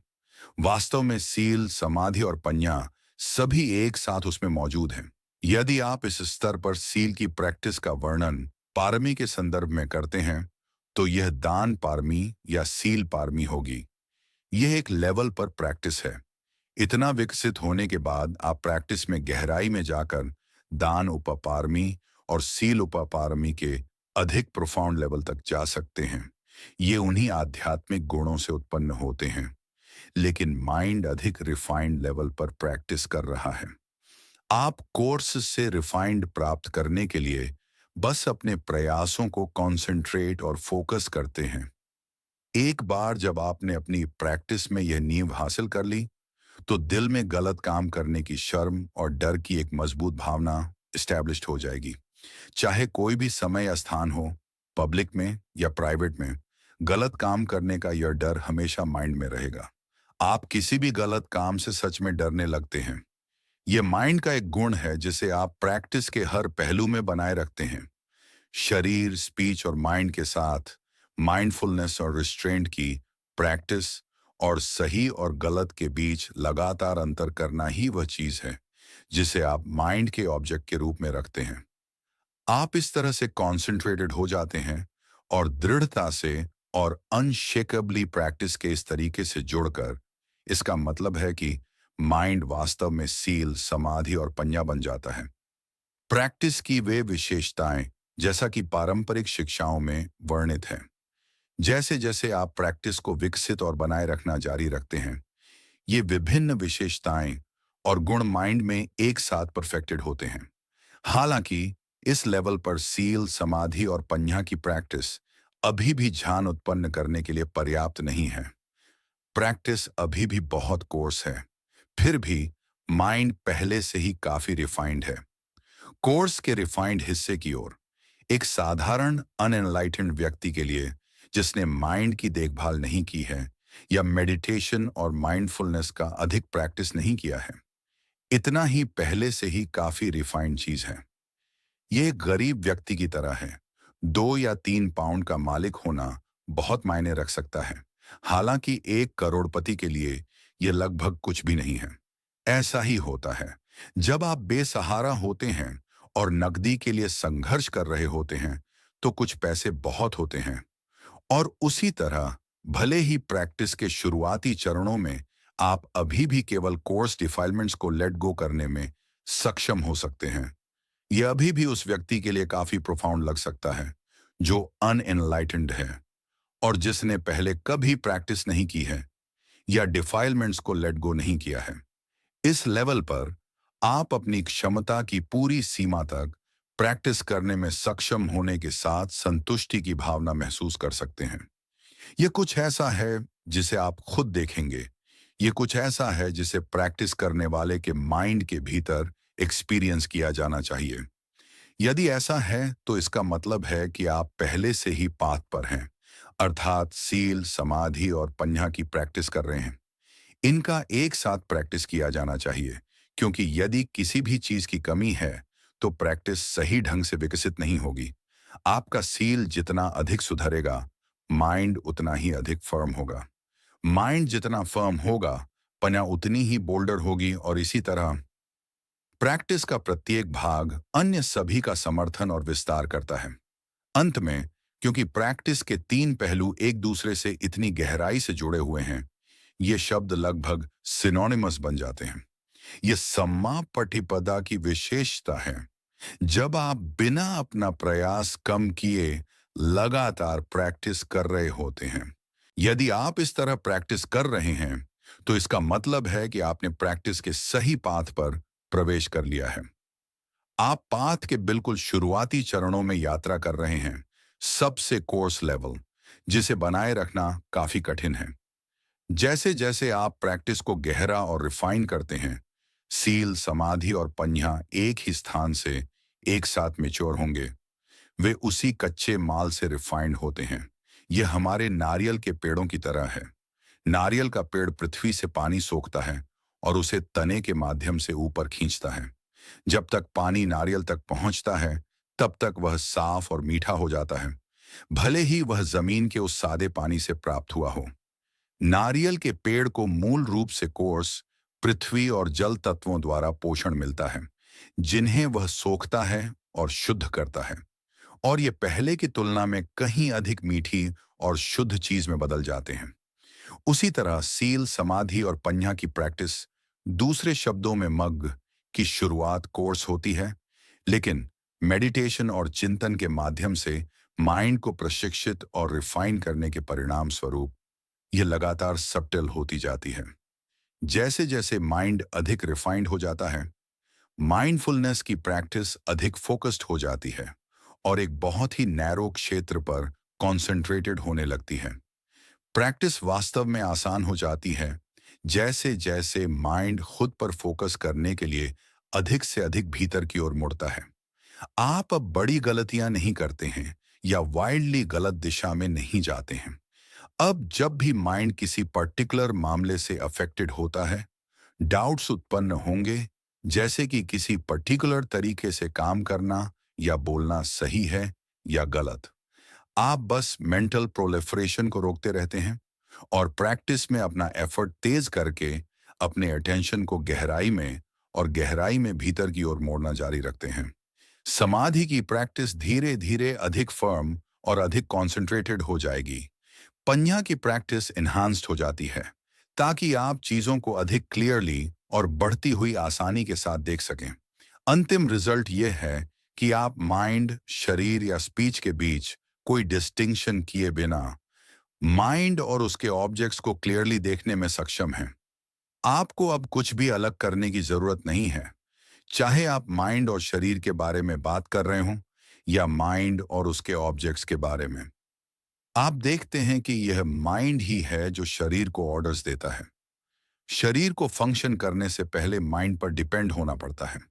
वास्तव में सील, समाधि और पन्या सभी एक साथ उसमें मौजूद हैं। यदि आप इस स्तर पर सील की प्रैक्टिस का वर्णन पारमी के संदर्भ में करते हैं, तो यह दान पारमी या सील पारमी होगी। यह एक लेवल पर प्रैक्टिस है। इतना विकसित होने के बाद आप प्रैक्टिस में गहराई में जाकर दान उपपारमी और सील उपपारमी के अधिक प्रोफाउंड लेवल तक जा सकते हैं। ये उन्हीं आध्यात्मिक गुणों से उत्पन्न होते हैं, लेकिन माइंड अधिक रिफाइंड लेवल पर प्रैक्टिस कर रहा है। आप कोर्स से रिफाइंड प्राप्त करने के लिए बस अपने प्रयासों को कंसंट्रेट और फोकस करते हैं। एक बार जब आपने अपनी प्रैक्टिस में यह नींव हासिल कर ली, तो दिल में गलत काम करने की शर्म और डर की एक मजबूत भावना इस्टेब्लिश्ड हो जाएगी। चाहे कोई भी समय या स्थान हो, पब्लिक में या प्राइवेट में, गलत काम करने का यह डर हमेशा माइंड में रहेगा। आप किसी भी गलत काम से सच में डरने लगते हैं। यह माइंड का एक गुण है जिसे आप प्रैक्टिस के हर पहलू में बनाए रखते हैं। शरीर, स्पीच और माइंड के साथ माइंडफुलनेस और रिस्ट्रेंट की प्रैक्टिस और सही और गलत के बीच लगातार अंतर करना ही वह चीज है जिसे आप माइंड के ऑब्जेक्ट के रूप में रखते हैं। आप इस तरह से कॉन्सेंट्रेटेड हो जाते हैं और दृढ़ता से और अनशेकेबली प्रैक्टिस के इस तरीके से जुड़कर, इसका मतलब है कि माइंड वास्तव में सील, समाधि और पन्या बन जाता है। प्रैक्टिस की वे विशेषताएं जैसा कि पारंपरिक शिक्षाओं में वर्णित हैं। जैसे जैसे आप प्रैक्टिस को विकसित और बनाए रखना जारी रखते हैं, ये विभिन्न विशेषताएं और गुण माइंड में एक साथ परफेक्टेड होते हैं। हालांकि इस लेवल पर सील, समाधि और पन्या की प्रैक्टिस अभी भी ध्यान उत्पन्न करने के लिए पर्याप्त नहीं है। प्रैक्टिस अभी भी बहुत कोर्स है। फिर भी माइंड पहले से ही काफी रिफाइंड है। कोर्स के रिफाइंड हिस्से की ओर, एक साधारण अनएनलाइटेंड व्यक्ति के लिए जिसने माइंड की देखभाल नहीं की है या मेडिटेशन और माइंडफुलनेस का अधिक प्रैक्टिस नहीं किया है, इतना ही पहले से ही काफी रिफाइंड चीज है। ये एक गरीब व्यक्ति की तरह है। 2 या 3 पाउंड का मालिक होना बहुत मायने रख सकता है, हालांकि 1 करोड़पति के लिए यह लगभग कुछ भी नहीं है। ऐसा ही होता है जब आप बेसहारा होते हैं और नकदी के लिए संघर्ष कर रहे होते हैं, तो कुछ पैसे बहुत होते हैं। और उसी तरह भले ही प्रैक्टिस के शुरुआती चरणों में आप अभी भी केवल कोर्स डिफाइलमेंट्स को लेट गो करने में सक्षम हो सकते हैं, यह अभी भी उस व्यक्ति के लिए काफी प्रोफाउंड लग सकता है जो अनएनलाइटेंड है और जिसने पहले कभी प्रैक्टिस नहीं की है या डिफाइलमेंट्स को लेट गो नहीं किया है। इस लेवल पर आप अपनी क्षमता की पूरी सीमा तक प्रैक्टिस करने में सक्षम होने के साथ संतुष्टि की भावना महसूस कर सकते हैं। यह कुछ ऐसा है जिसे आप खुद देखेंगे। यह कुछ ऐसा है जिसे प्रैक्टिस करने वाले के माइंड के भीतर एक्सपीरियंस किया जाना चाहिए। यदि ऐसा है तो इसका मतलब है कि आप पहले से ही पाथ पर हैं, अर्थात सील, समाधि और पन्या की प्रैक्टिस कर रहे हैं। इनका एक साथ प्रैक्टिस किया जाना चाहिए, क्योंकि यदि किसी भी चीज की कमी है तो प्रैक्टिस सही ढंग से विकसित नहीं होगी। आपका सील जितना अधिक सुधरेगा, माइंड उतना ही अधिक फर्म होगा। माइंड जितना फर्म होगा, पन्या उतनी ही बोल्डर होगी और इसी तरह प्रैक्टिस का प्रत्येक भाग अन्य सभी का समर्थन और विस्तार करता है। अंत में, क्योंकि प्रैक्टिस के 3 पहलू एक दूसरे से इतनी गहराई से जुड़े हुए हैं, ये शब्द लगभग सिनोनिमस बन जाते हैं। ये सम्मा पटिपदा की विशेषता है। जब आप बिना अपना प्रयास कम किए लगातार प्रैक्टिस कर रहे होते हैं। यदि आप इस तरह प्रैक्टिस कर रहे हैं, तो इसका मतलब है कि आपने प्रैक्टिस के सही पाथ पर प्रवेश कर लिया है। आप पाथ के बिल्कुल शुरुआती चरणों में यात्रा कर रहे हैं, सबसे कोर्स लेवल, जिसे बनाए रखना काफी कठिन है। जैसे जैसे आप प्रैक्टिस को गहरा और रिफाइन करते हैं, सील, समाधि और पंजा एक ही स्थान से एक साथ मैच्योर होंगे। वे उसी कच्चे माल से रिफाइंड होते हैं। यह हमारे नारियल के पेड़ों की तरह है। नारियल का पेड़ पृथ्वी से पानी सोखता है और उसे तने के माध्यम से ऊपर खींचता है। जब तक पानी नारियल तक पहुंचता है, तब तक वह साफ और मीठा हो जाता है, भले ही वह जमीन के उस सादे पानी से प्राप्त हुआ हो। नारियल के पेड़ को मूल रूप से कोर्स पृथ्वी और जल तत्वों द्वारा पोषण मिलता है, जिन्हें वह सोखता है और शुद्ध करता है, और ये पहले की तुलना में कहीं अधिक मीठी और शुद्ध चीज में बदल जाते हैं। उसी तरह सील, समाधि और पंजा की प्रैक्टिस, दूसरे शब्दों में मग, की शुरुआत कोर्स होती है, लेकिन मेडिटेशन और चिंतन के माध्यम से माइंड को प्रशिक्षित और रिफाइन करने के परिणाम स्वरूप यह लगातार सब्टल होती जाती है। जैसे जैसे माइंड अधिक रिफाइंड हो जाता है, माइंडफुलनेस की प्रैक्टिस अधिक फोकस्ड हो जाती है और एक बहुत ही नैरो क्षेत्र पर कॉन्सेंट्रेटेड होने लगती है। प्रैक्टिस वास्तव में आसान हो जाती है जैसे जैसे माइंड खुद पर फोकस करने के लिए अधिक से अधिक भीतर की ओर मुड़ता है। आप अब बड़ी गलतियां नहीं करते हैं या वाइल्डली गलत दिशा में नहीं जाते हैं। अब जब भी माइंड किसी पर्टिकुलर मामले से अफेक्टेड होता है, डाउट्स उत्पन्न होंगे, जैसे कि किसी पर्टिकुलर तरीके से काम करना या बोलना सही है या गलत। आप बस मेंटल प्रोलिफरेशन को रोकते रहते हैं और प्रैक्टिस में अपना एफर्ट तेज करके अपने अटेंशन को गहराई में और गहराई में भीतर की ओर मोड़ना जारी रखते हैं। समाधि की प्रैक्टिस धीरे धीरे अधिक फर्म और अधिक कॉन्सेंट्रेटेड हो जाएगी। पंजा की प्रैक्टिस इन्हांस्ड हो जाती है ताकि आप चीजों को अधिक क्लियरली और बढ़ती हुई आसानी के साथ देख सकें। अंतिम रिजल्ट यह है कि आप माइंड, शरीर या स्पीच के बीच कोई डिस्टिंक्शन किए बिना माइंड और उसके ऑब्जेक्ट्स को क्लियरली देखने में सक्षम हैं। आपको अब कुछ भी अलग करने की जरूरत नहीं है, चाहे आप माइंड और शरीर के बारे में बात कर रहे हों या माइंड और उसके ऑब्जेक्ट्स के बारे में। आप देखते हैं कि यह माइंड ही है जो शरीर को ऑर्डर्स देता है। शरीर को फंक्शन करने से पहले माइंड पर डिपेंड होना पड़ता है।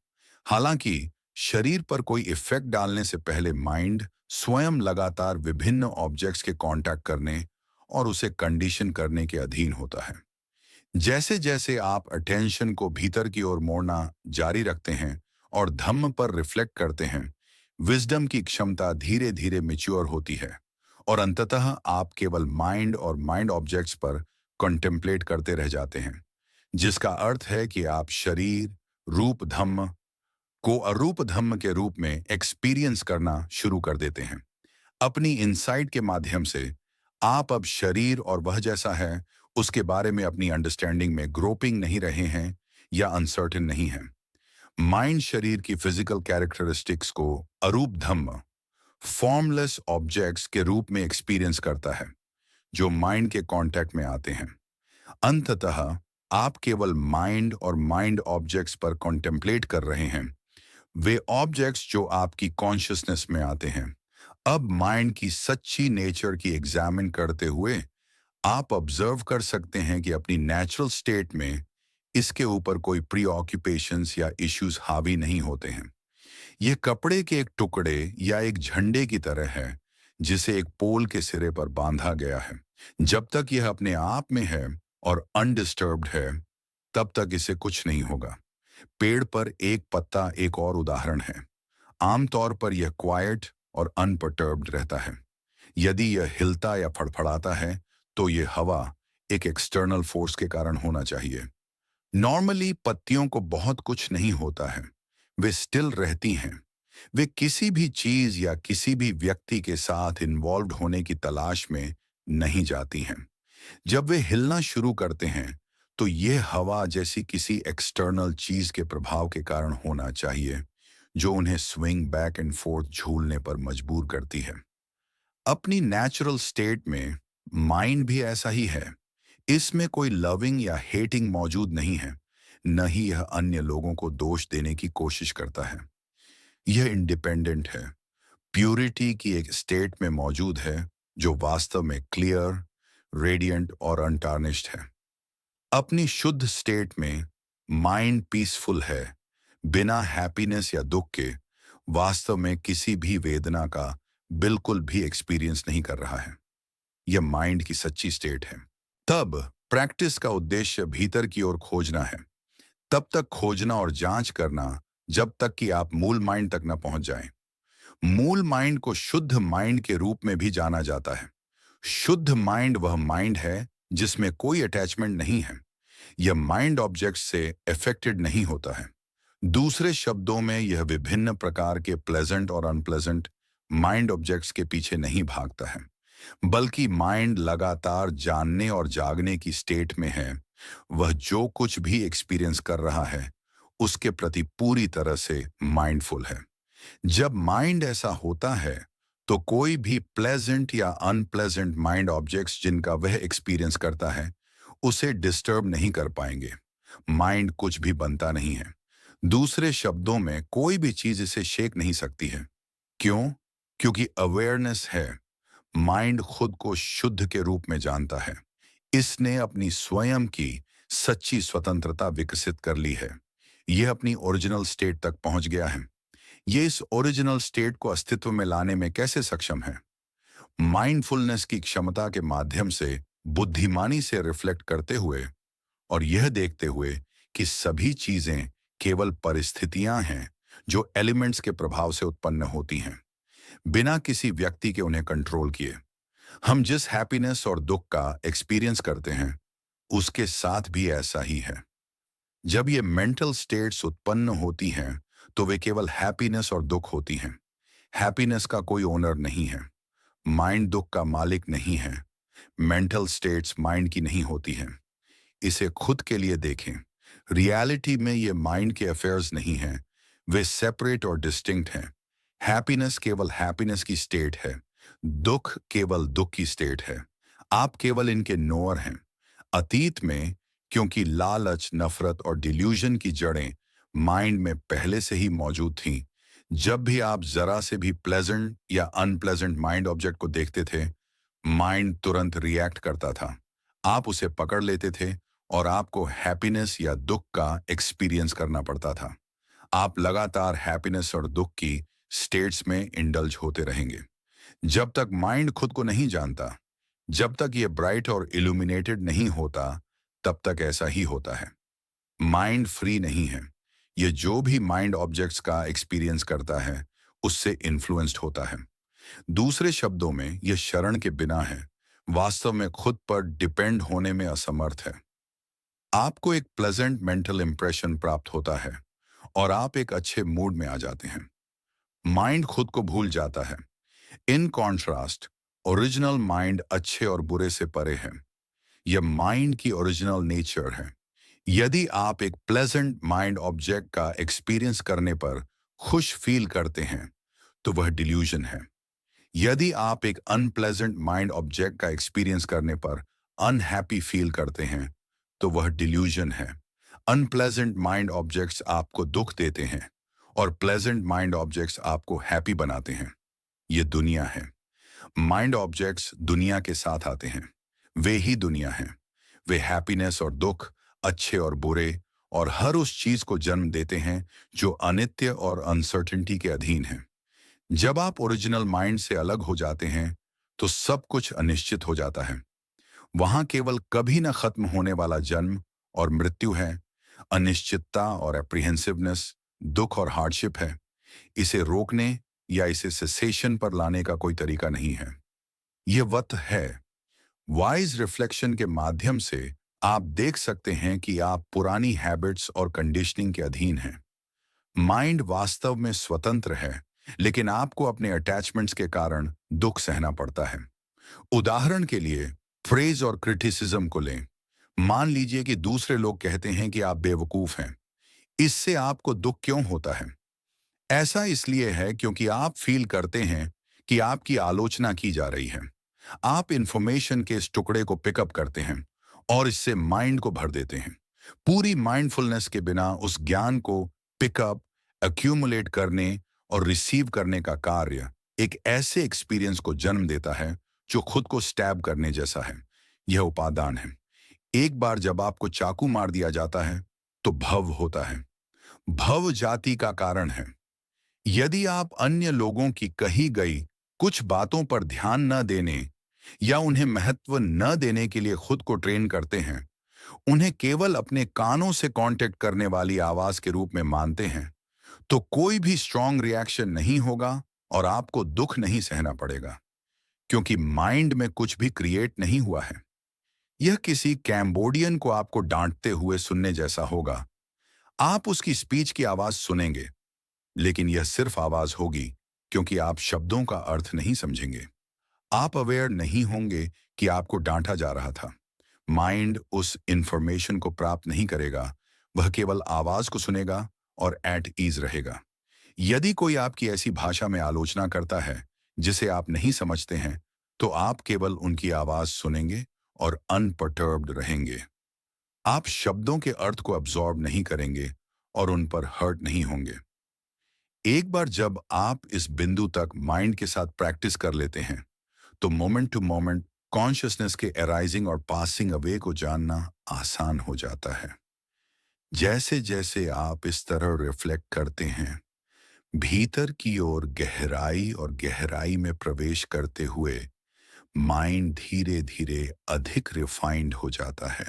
हालांकि शरीर पर कोई इफेक्ट डालने से पहले माइंड स्वयं लगातार विभिन्न ऑब्जेक्ट्स के कांटेक्ट करने और उसे कंडीशन करने के अधीन होता है। जैसे जैसे आप अटेंशन को भीतर की ओर मोड़ना जारी रखते हैं और धम्म पर रिफ्लेक्ट करते हैं, विजडम की क्षमता धीरे धीरे मैच्योर होती है और अंततः आप केवल माइंड और माइंड ऑब्जेक्ट्स पर कंटेम्पलेट करते रह जाते हैं, जिसका अर्थ है कि आप शरीर, रूप धम्म को अरूप धम्म के रूप में एक्सपीरियंस करना शुरू कर देते हैं। अपनी इंसाइट के माध्यम से आप अब शरीर और वह जैसा है उसके बारे में अपनी अंडरस्टैंडिंग में ग्रोपिंग नहीं रहे हैं या अनसर्टेन नहीं हैं। माइंड शरीर की फिजिकल कैरेक्टरिस्टिक्स को अरूप धम्म, फॉर्मलेस ऑब्जेक्ट्स के रूप में एक्सपीरियंस करता है जो माइंड के कांटेक्ट में आते हैं। अंततः आप केवल माइंड और माइंड ऑब्जेक्ट्स पर कॉन्टेम्पलेट कर रहे हैं, वे ऑब्जेक्ट्स जो आपकी कॉन्शियसनेस में आते हैं। अब माइंड की सच्ची नेचर की एग्जामिन करते हुए आप ऑब्जर्व कर सकते हैं कि अपनी नेचुरल स्टेट में इसके ऊपर कोई प्री ऑक्यूपेशंस या इश्यूज हावी नहीं होते हैं। यह कपड़े के एक टुकड़े या एक झंडे की तरह है जिसे एक पोल के सिरे पर बांधा गया है। जब तक यह अपने आप में है और अनडिस्टर्ब्ड है, तब तक इसे कुछ नहीं होगा। पेड़ पर एक पत्ता एक और उदाहरण है। आमतौर पर यह क्वाइट और अनपर्टर्ब्ड रहता है। यदि यह हिलता या फड़फड़ाता है तो यह हवा एक एक्सटर्नल फोर्स के कारण होना चाहिए। नॉर्मली पत्तियों को बहुत कुछ नहीं होता है, वे स्टिल रहती हैं। वे किसी भी चीज या किसी भी व्यक्ति के साथ इन्वॉल्व होने की तलाश में नहीं जाती हैं। जब वे हिलना शुरू करते हैं तो यह हवा जैसी किसी एक्सटर्नल चीज के प्रभाव के कारण होना चाहिए जो उन्हें स्विंग बैक एंड फोर्थ झूलने पर मजबूर करती है। अपनी नेचुरल स्टेट में माइंड भी ऐसा ही है। इसमें कोई लविंग या हेटिंग मौजूद नहीं है, न ही यह अन्य लोगों को दोष देने की कोशिश करता है। यह इंडिपेंडेंट है, प्यूरिटी की एक स्टेट में मौजूद है जो वास्तव में क्लियर, रेडिएंट और अनटार्निश्ड है। अपनी शुद्ध स्टेट में माइंड पीसफुल है, बिना हैप्पीनेस या दुख के वास्तव में किसी भी वेदना का बिल्कुल भी एक्सपीरियंस नहीं कर रहा है। यह माइंड की सच्ची स्टेट है। तब प्रैक्टिस का उद्देश्य भीतर की ओर खोजना है। तब तक खोजना और जांच करना जब तक कि आप मूल माइंड तक न पहुंच जाएं। मूल माइंड को शुद्ध माइंड के रूप में भी जाना जाता है। शुद्ध माइंड वह माइंड है जिसमें कोई अटैचमेंट नहीं है। यह माइंड ऑब्जेक्ट से अफेक्टेड नहीं होता है। दूसरे शब्दों में यह विभिन्न प्रकार के प्लेजेंट और अनप्लेजेंट माइंड ऑब्जेक्ट्स के पीछे नहीं भागता है, बल्कि माइंड लगातार जानने और जागने की स्टेट में है। वह जो कुछ भी एक्सपीरियंस कर रहा है उसके प्रति पूरी तरह से माइंडफुल है। जब माइंड ऐसा होता है तो कोई भी प्लेजेंट या अनप्लेजेंट माइंड ऑब्जेक्ट्स जिनका वह एक्सपीरियंस करता है उसे डिस्टर्ब नहीं कर पाएंगे। माइंड कुछ भी बनता नहीं है। दूसरे शब्दों में कोई भी चीज इसे शेक नहीं सकती है। क्यों? क्योंकि अवेयरनेस है। माइंड खुद को शुद्ध के रूप में जानता है। इसने अपनी स्वयं की सच्ची स्वतंत्रता विकसित कर ली है। यह अपनी ओरिजिनल स्टेट तक पहुंच गया है। ये इस ओरिजिनल स्टेट को अस्तित्व में लाने में कैसे सक्षम है? माइंडफुलनेस की क्षमता के माध्यम से, बुद्धिमानी से रिफ्लेक्ट करते हुए और यह देखते हुए कि सभी चीजें केवल परिस्थितियां हैं जो एलिमेंट्स के प्रभाव से उत्पन्न होती हैं, बिना किसी व्यक्ति के उन्हें कंट्रोल किए। हम जिस हैप्पीनेस और दुख का एक्सपीरियंस करते हैं उसके साथ भी ऐसा ही है। जब ये मेंटल स्टेट्स उत्पन्न होती हैं तो वे केवल हैप्पीनेस और दुख होती हैं। हैप्पीनेस का कोई ओनर नहीं है। माइंड दुख का मालिक नहीं है। मेंटल स्टेट्स माइंड की नहीं होती हैं। इसे खुद के लिए देखें। रियलिटी में ये माइंड के अफेयर्स नहीं हैं। वे सेपरेट और डिस्टिंक्ट हैं। हैप्पीनेस केवल हैप्पीनेस की स्टेट है। दुख केवल दुख की स्टेट है। आप केवल इनके नोअर हैं। अतीत में, क्योंकि लालच, नफरत और डिल्यूजन की जड़ें माइंड में पहले से ही मौजूद थीं, जब भी आप जरा से भी प्लेजेंट या अनप्लेजेंट माइंड ऑब्जेक्ट को देखते थे, माइंड तुरंत रिएक्ट करता था। आप उसे पकड़ लेते थे और आपको हैप्पीनेस या दुख का एक्सपीरियंस करना पड़ता था। आप लगातार हैप्पीनेस और दुख की स्टेट्स में इंडल्ज होते रहेंगे। जब तक माइंड खुद को नहीं जानता, जब तक ये ब्राइट और इल्यूमिनेटेड नहीं होता, तब तक ऐसा ही होता है। माइंड फ्री नहीं है। ये जो भी माइंड ऑब्जेक्ट्स का एक्सपीरियंस करता है उससे इन्फ्लुएंस्ड होता है। दूसरे शब्दों में यह शरण के बिना है, वास्तव में खुद पर डिपेंड होने में असमर्थ है। आपको एक प्लेजेंट मेंटल इंप्रेशन प्राप्त होता है और आप एक अच्छे मूड में आ जाते हैं। माइंड खुद को भूल जाता है। इन कॉन्ट्रास्ट, ओरिजिनल माइंड अच्छे और बुरे से परे है। यह माइंड की ओरिजिनल नेचर है। यदि आप एक प्लेजेंट माइंड ऑब्जेक्ट का एक्सपीरियंस करने पर खुश फील करते हैं तो वह डिल्यूजन है। यदि आप एक अनप्लेजेंट माइंड ऑब्जेक्ट का एक्सपीरियंस करने पर अनहैप्पी फील करते हैं तो वह डिल्यूजन है। अनप्लेजेंट माइंड ऑब्जेक्ट्स आपको दुख देते हैं और प्लेजेंट माइंड ऑब्जेक्ट्स आपको हैप्पी बनाते हैं। ये दुनिया है। माइंड ऑब्जेक्ट्स दुनिया के साथ आते हैं। वे ही दुनिया हैं। वे हैप्पीनेस और दुख, अच्छे और बुरे और हर उस चीज को जन्म देते हैं जो अनित्य और अनसर्टेनिटी के अधीन है। जब आप ओरिजिनल माइंड से अलग हो जाते हैं तो सब कुछ अनिश्चित हो जाता है। वहां केवल कभी न खत्म होने वाला जन्म और मृत्यु है। अनिश्चितता और एप्रीहेंसिवनेस, दुख और हार्डशिप है। इसे रोकने या इसे सेसेशन पर लाने का कोई तरीका नहीं है। यह वत है। वाइज रिफ्लेक्शन के माध्यम से आप देख सकते हैं कि आप पुरानी हैबिट्स और कंडीशनिंग के अधीन हैं। माइंड वास्तव में स्वतंत्र है, लेकिन आपको अपने अटैचमेंट्स के कारण दुख सहना पड़ता है। उदाहरण के लिए, प्रेज और क्रिटिसिज्म को लें। मान लीजिए कि दूसरे लोग कहते हैं कि आप बेवकूफ हैं। इससे आपको दुख क्यों होता है? ऐसा इसलिए है क्योंकि आप फील करते हैं कि आपकी आलोचना की जा रही है। आप इंफॉर्मेशन के इस टुकड़े को पिकअप करते हैं और इससे माइंड को भर देते हैं। पूरी माइंडफुलनेस के बिना उस ज्ञान को पिकअप, एक्यूमुलेट करने और रिसीव करने का कार्य एक ऐसे एक्सपीरियंस को जन्म देता है जो खुद को स्टैब करने जैसा है। यह उपादान है। एक बार जब आपको चाकू मार दिया जाता है तो भव होता है। भव जाति का कारण है। यदि आप अन्य लोगों की कही गई कुछ बातों पर ध्यान न देने या उन्हें महत्व न देने के लिए खुद को ट्रेन करते हैं, उन्हें केवल अपने कानों से कांटेक्ट करने वाली आवाज के रूप में मानते हैं, तो कोई भी स्ट्रांग रिएक्शन नहीं होगा और आपको दुख नहीं सहना पड़ेगा, क्योंकि माइंड में कुछ भी क्रिएट नहीं हुआ है। यह किसी कैम्बोडियन को आपको डांटते हुए सुनने जैसा होगा। आप उसकी स्पीच की आवाज सुनेंगे, लेकिन यह सिर्फ आवाज होगी, क्योंकि आप शब्दों का अर्थ नहीं समझेंगे। आप अवेयर नहीं होंगे कि आपको डांटा जा रहा था। माइंड उस इंफॉर्मेशन को प्राप्त नहीं करेगा, वह केवल आवाज को सुनेगा और एट ईज रहेगा। यदि कोई आपकी ऐसी भाषा में आलोचना करता है जिसे आप नहीं समझते हैं, तो आप केवल उनकी आवाज सुनेंगे और अनपर्टर्ब्ड रहेंगे। आप शब्दों के अर्थ को अब्सॉर्ब नहीं करेंगे और उन पर हर्ट नहीं होंगे। एक बार जब आप इस बिंदु तक माइंड के साथ प्रैक्टिस कर लेते हैं, तो मोमेंट टू मोमेंट कॉन्शियसनेस के अराइजिंग और पासिंग अवे को जानना आसान हो जाता है। जैसे जैसे आप इस तरह रिफ्लेक्ट करते हैं, भीतर की ओर गहराई और गहराई में प्रवेश करते हुए माइंड धीरे धीरे अधिक रिफाइंड हो जाता है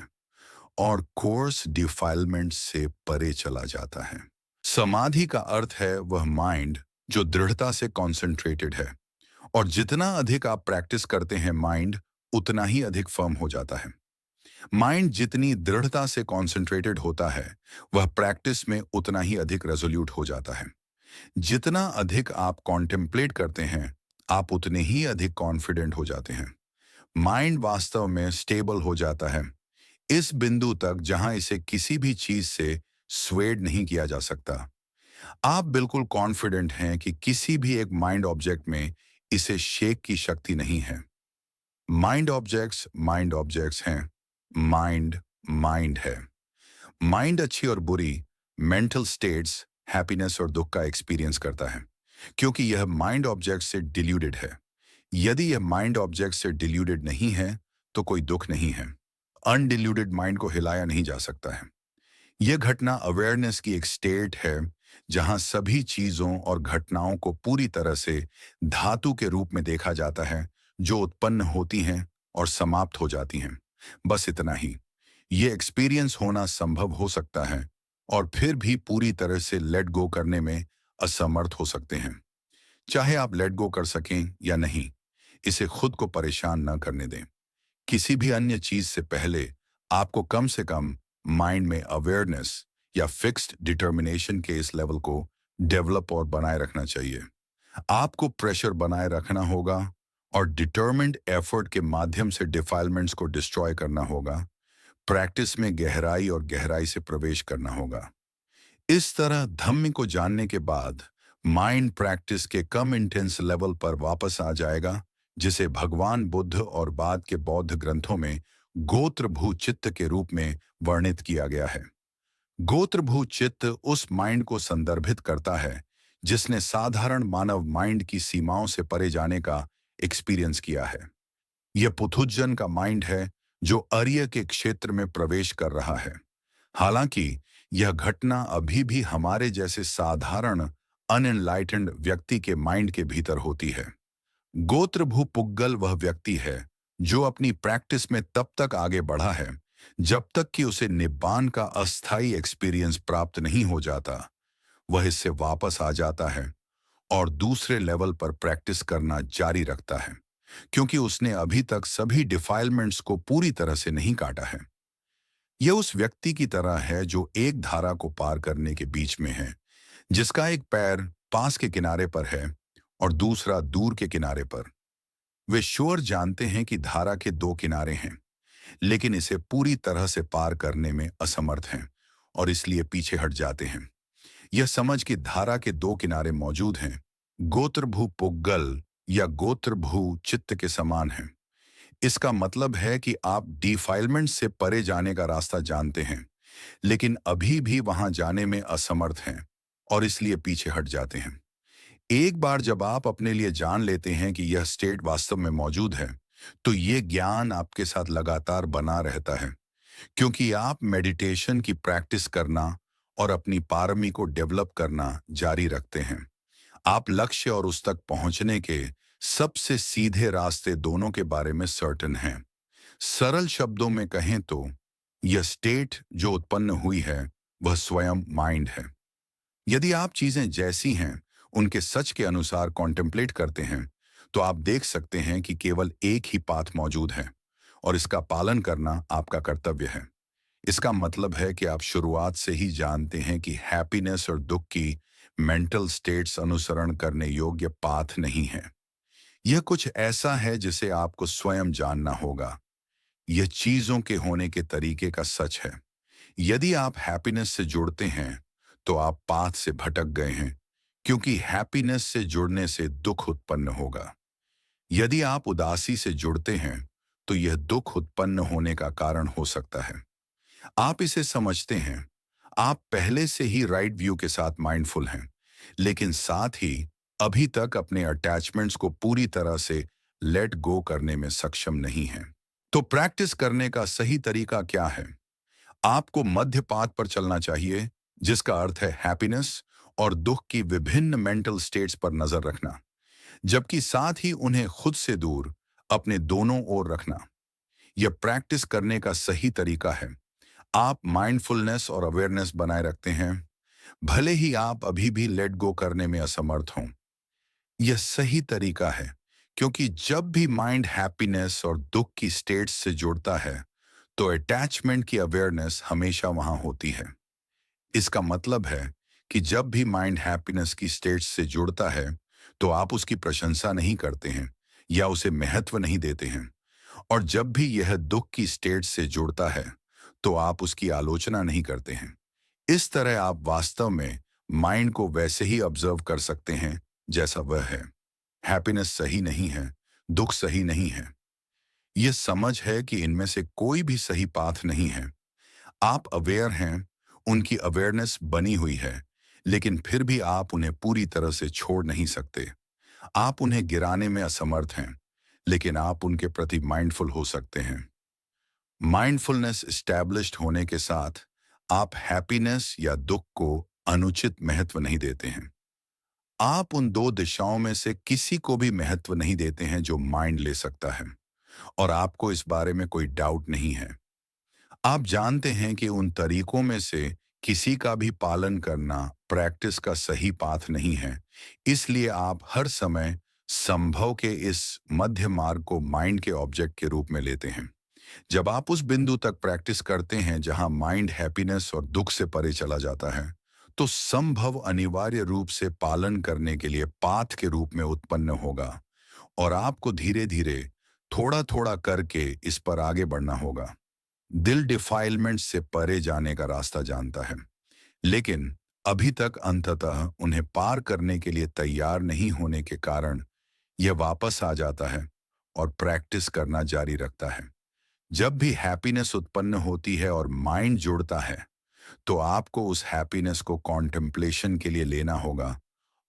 और कोर्स डिफाइलमेंट से परे चला जाता है। समाधि का अर्थ है वह माइंड जो दृढ़ता से कॉन्सेंट्रेटेड है, और जितना अधिक आप प्रैक्टिस करते हैं माइंड उतना ही अधिक फर्म हो जाता है। माइंड जितनी दृढ़ता से कॉन्सेंट्रेटेड होता है, वह प्रैक्टिस में उतना ही अधिक रेजोल्यूट हो जाता है। जितना अधिक आप कॉन्टेम्पलेट करते हैं, आप उतने ही अधिक कॉन्फिडेंट हो जाते हैं। माइंड वास्तव में स्टेबल हो जाता है इस बिंदु तक जहां इसे किसी भी चीज से स्वेड नहीं किया जा सकता। आप बिल्कुल कॉन्फिडेंट हैं कि किसी भी एक माइंड ऑब्जेक्ट में इसे शेक की शक्ति नहीं है। माइंड ऑब्जेक्ट्स हैं। माइंड माइंड है। माइंड अच्छी और बुरी मेंटल स्टेट्स, हैप्पीनेस और दुख का एक्सपीरियंस करता है, क्योंकि यह माइंड ऑब्जेक्ट से डिल्यूटेड है। यदि यह माइंड ऑब्जेक्ट से डिल्यूटेड नहीं है, तो कोई दुख नहीं है। अनडिल्यूटेड माइंड को हिलाया नहीं जा सकता है। यह घटना अवेयरनेस की एक स्टेट है जहां सभी चीजों और घटनाओं को पूरी तरह से धातु के रूप में देखा जाता है, जो उत्पन्न होती हैं और समाप्त हो जाती हैं। बस इतना ही। यह एक्सपीरियंस होना संभव हो सकता है और फिर भी पूरी तरह से लेट गो करने में असमर्थ हो सकते हैं। चाहे आप लेट गो कर सकें या नहीं, इसे खुद को परेशान न करने दें। किसी भी अन्य चीज से पहले आपको कम से कम माइंड में अवेयरनेस या फिक्स्ड डिटर्मिनेशन के इस लेवल को डेवलप और बनाए रखना चाहिए। आपको प्रेशर बनाए रखना होगा और डिटर्मिन्ड एफर्ट के माध्यम से डिफाइलमेंट्स को डिस्ट्रॉय करना होगा। प्रैक्टिस में गहराई और गहराई से प्रवेश करना होगा। इस तरह धम्म को जानने के बाद माइंड प्रैक्टिस के कम इंटेंस लेवल पर वापस आ जाएगा, जिसे भगवान बुद्ध और बाद के बौद्ध ग्रंथों में गोत्रभू चित्त के रूप में वर्णित किया गया है। गोत्रभू चित्त उस माइंड को संदर्भित करता है जिसने साधारण मानव माइंड की सीमाओं से परे जाने का एक्सपीरियंस किया है। यह पुथुजन का माइंड है जो अर्य के क्षेत्र में प्रवेश कर रहा है। हालांकि यह घटना अभी भी हमारे जैसे साधारण अनएनलाइटेंड व्यक्ति के माइंड के भीतर होती है। गोत्रभू पुग्गल वह व्यक्ति है जो अपनी प्रैक्टिस में तब तक आगे बढ़ा है जब तक कि उसे निब्बान का अस्थायी एक्सपीरियंस प्राप्त नहीं हो जाता। वह इससे वापस आ जाता है और दूसरे लेवल पर प्रैक्टिस करना जारी रखता है, क्योंकि उसने अभी तक सभी डिफाइलमेंट्स को पूरी तरह से नहीं काटा है। यह उस व्यक्ति की तरह है जो एक धारा को पार करने के बीच में है, जिसका एक पैर पास के किनारे पर है और दूसरा दूर के किनारे पर। वे श्योर जानते हैं कि धारा के दो किनारे हैं, लेकिन इसे पूरी तरह से पार करने में असमर्थ हैं और इसलिए पीछे हट जाते हैं। यह समझ कि धारा के दो किनारे मौजूद हैं, गोत्रभू पुग्गल या गोत्रभू चित्त के समान है। इसका मतलब है कि आप डिफाइलमेंट से परे जाने का रास्ता जानते हैं, लेकिन अभी भी वहां जाने में असमर्थ हैं और इसलिए पीछे हट जाते हैं। एक बार जब आप अपने लिए जान लेते हैं कि यह स्टेट वास्तव में मौजूद है, तो ये ज्ञान आपके साथ लगातार बना रहता है, क्योंकि आप मेडिटेशन की प्रैक्टिस करना और अपनी पारमी को डेवलप करना जारी रखते हैं। आप लक्ष्य और उस तक पहुंचने के सबसे सीधे रास्ते दोनों के बारे में सर्टेन हैं। सरल शब्दों में कहें तो यह स्टेट जो उत्पन्न हुई है वह स्वयं माइंड है। यदि आप चीजें जैसी हैं उनके सच के अनुसार कॉन्टेम्पलेट करते हैं तो आप देख सकते हैं कि केवल एक ही पाथ मौजूद है और इसका पालन करना आपका कर्तव्य है। इसका मतलब है कि आप शुरुआत से ही जानते हैं कि हैप्पीनेस और दुख की मेंटल स्टेट्स अनुसरण करने योग्य पाथ नहीं है। यह कुछ ऐसा है जिसे आपको स्वयं जानना होगा। यह चीजों के होने के तरीके का सच है। यदि आप हैप्पीनेस से जुड़ते हैं तो आप पाथ से भटक गए हैं, क्योंकि हैप्पीनेस से जुड़ने से दुख उत्पन्न होगा। यदि आप उदासी से जुड़ते हैं तो यह दुख उत्पन्न होने का कारण हो सकता है। आप इसे समझते हैं। आप पहले से ही राइट व्यू के साथ माइंडफुल हैं, लेकिन साथ ही अभी तक अपने अटैचमेंट्स को पूरी तरह से लेट गो करने में सक्षम नहीं हैं। तो प्रैक्टिस करने का सही तरीका क्या है? आपको मध्य पाथ पर चलना चाहिए, जिसका अर्थ है हैप्पीनेस और दुख की विभिन्न मेंटल स्टेट्स पर नजर रखना, जबकि साथ ही उन्हें खुद से दूर अपने दोनों ओर रखना। यह प्रैक्टिस करने का सही तरीका है। आप माइंडफुलनेस और अवेयरनेस बनाए रखते हैं, भले ही आप अभी भी लेट गो करने में असमर्थ हों। यह सही तरीका है, क्योंकि जब भी माइंड हैप्पीनेस और दुख की स्टेट्स से जुड़ता है तो अटैचमेंट की अवेयरनेस हमेशा वहां होती है। इसका मतलब है कि जब भी माइंड हैप्पीनेस की स्टेट्स से जुड़ता है तो आप उसकी प्रशंसा नहीं करते हैं या उसे महत्व नहीं देते हैं, और जब भी यह दुख की स्टेट से जुड़ता है तो आप उसकी आलोचना नहीं करते हैं। इस तरह आप वास्तव में माइंड को वैसे ही ऑब्जर्व कर सकते हैं जैसा वह है। हैप्पीनेस सही नहीं है, दुख सही नहीं है। यह समझ है कि इनमें से कोई भी सही पाथ नहीं है। आप अवेयर हैं, उनकी अवेयरनेस बनी हुई है, लेकिन फिर भी आप उन्हें पूरी तरह से छोड़ नहीं सकते। आप उन्हें गिराने में असमर्थ हैं, लेकिन आप उनके प्रति माइंडफुल हो सकते हैं। माइंडफुलनेस एस्टैब्लिश्ड होने के साथ आप हैप्पीनेस या दुख को अनुचित महत्व नहीं देते हैं। आप उन दो दिशाओं में से किसी को भी महत्व नहीं देते हैं जो माइंड ले सकता है, और आपको इस बारे में कोई डाउट नहीं है। आप जानते हैं कि उन तरीकों में से किसी का भी पालन करना प्रैक्टिस का सही पाथ नहीं है, इसलिए आप हर समय संभव के इस मध्य मार्ग को माइंड के ऑब्जेक्ट के रूप में लेते हैं। जब आप उस बिंदु तक प्रैक्टिस करते हैं जहां माइंड हैप्पीनेस और दुख से परे चला जाता है, तो संभव अनिवार्य रूप से पालन करने के लिए पाथ के रूप में उत्पन्न होगा, और आपको धीरे धीरे थोड़ा थोड़ा करके इस पर आगे बढ़ना होगा। दिल डिफाइलमेंट से परे जाने का रास्ता जानता है, लेकिन अभी तक अंततः उन्हें पार करने के लिए तैयार नहीं होने के कारण यह वापस आ जाता है और प्रैक्टिस करना जारी रखता है। जब भी हैप्पीनेस उत्पन्न होती है और माइंड जुड़ता है तो आपको उस हैप्पीनेस को कॉन्टेम्पलेशन के लिए लेना होगा,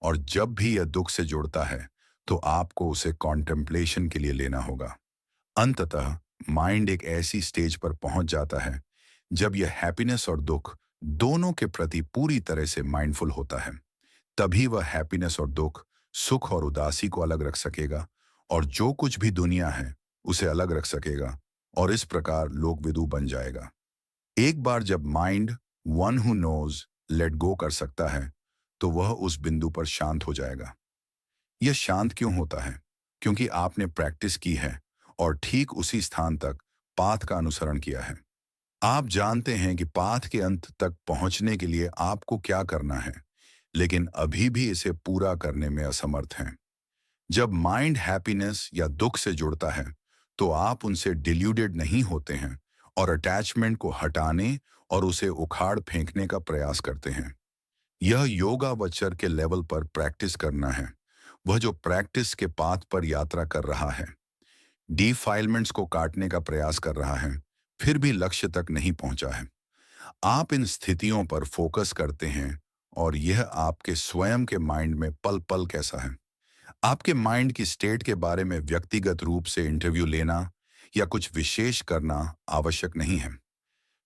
और जब भी यह दुख से जुड़ता है तो आपको उसे कॉन्टेम्पलेशन के लिए लेना होगा। अंततः माइंड एक ऐसी स्टेज पर पहुंच जाता है जब यह हैप्पीनेस और दुख दोनों के प्रति पूरी तरह से माइंडफुल होता है। तभी वह हैप्पीनेस और दुख, सुख और उदासी को अलग रख सकेगा, और जो कुछ भी दुनिया है उसे अलग रख सकेगा, और इस प्रकार लोकविदु बन जाएगा। एक बार जब mind one who knows let go कर सकता है तो वह उस बिंदु पर शांत हो जाएगा। यह शांत क्यों होता है? क्योंकि आपने प्रैक्टिस की है और ठीक उसी स्थान तक पाथ का अनुसरण किया है। आप जानते हैं कि पाथ के अंत तक पहुंचने के लिए आपको क्या करना है, लेकिन अभी भी इसे पूरा करने में असमर्थ हैं। जब माइंड हैप्पीनेस या दुख से जुड़ता है तो आप उनसे डिल्यूडेड नहीं होते हैं और अटैचमेंट को हटाने और उसे उखाड़ फेंकने का प्रयास करते हैं। यह योगा वचर के लेवल पर प्रैक्टिस करना है, वह जो प्रैक्टिस के पाथ पर यात्रा कर रहा है, डीफाइलमेंट्स को काटने का प्रयास कर रहा है, फिर भी लक्ष्य तक नहीं पहुंचा है। आप इन स्थितियों पर फोकस करते हैं, और यह आपके स्वयं के माइंड में पल पल कैसा है। आपके माइंड की स्टेट के बारे में व्यक्तिगत रूप से इंटरव्यू लेना या कुछ विशेष करना आवश्यक नहीं है।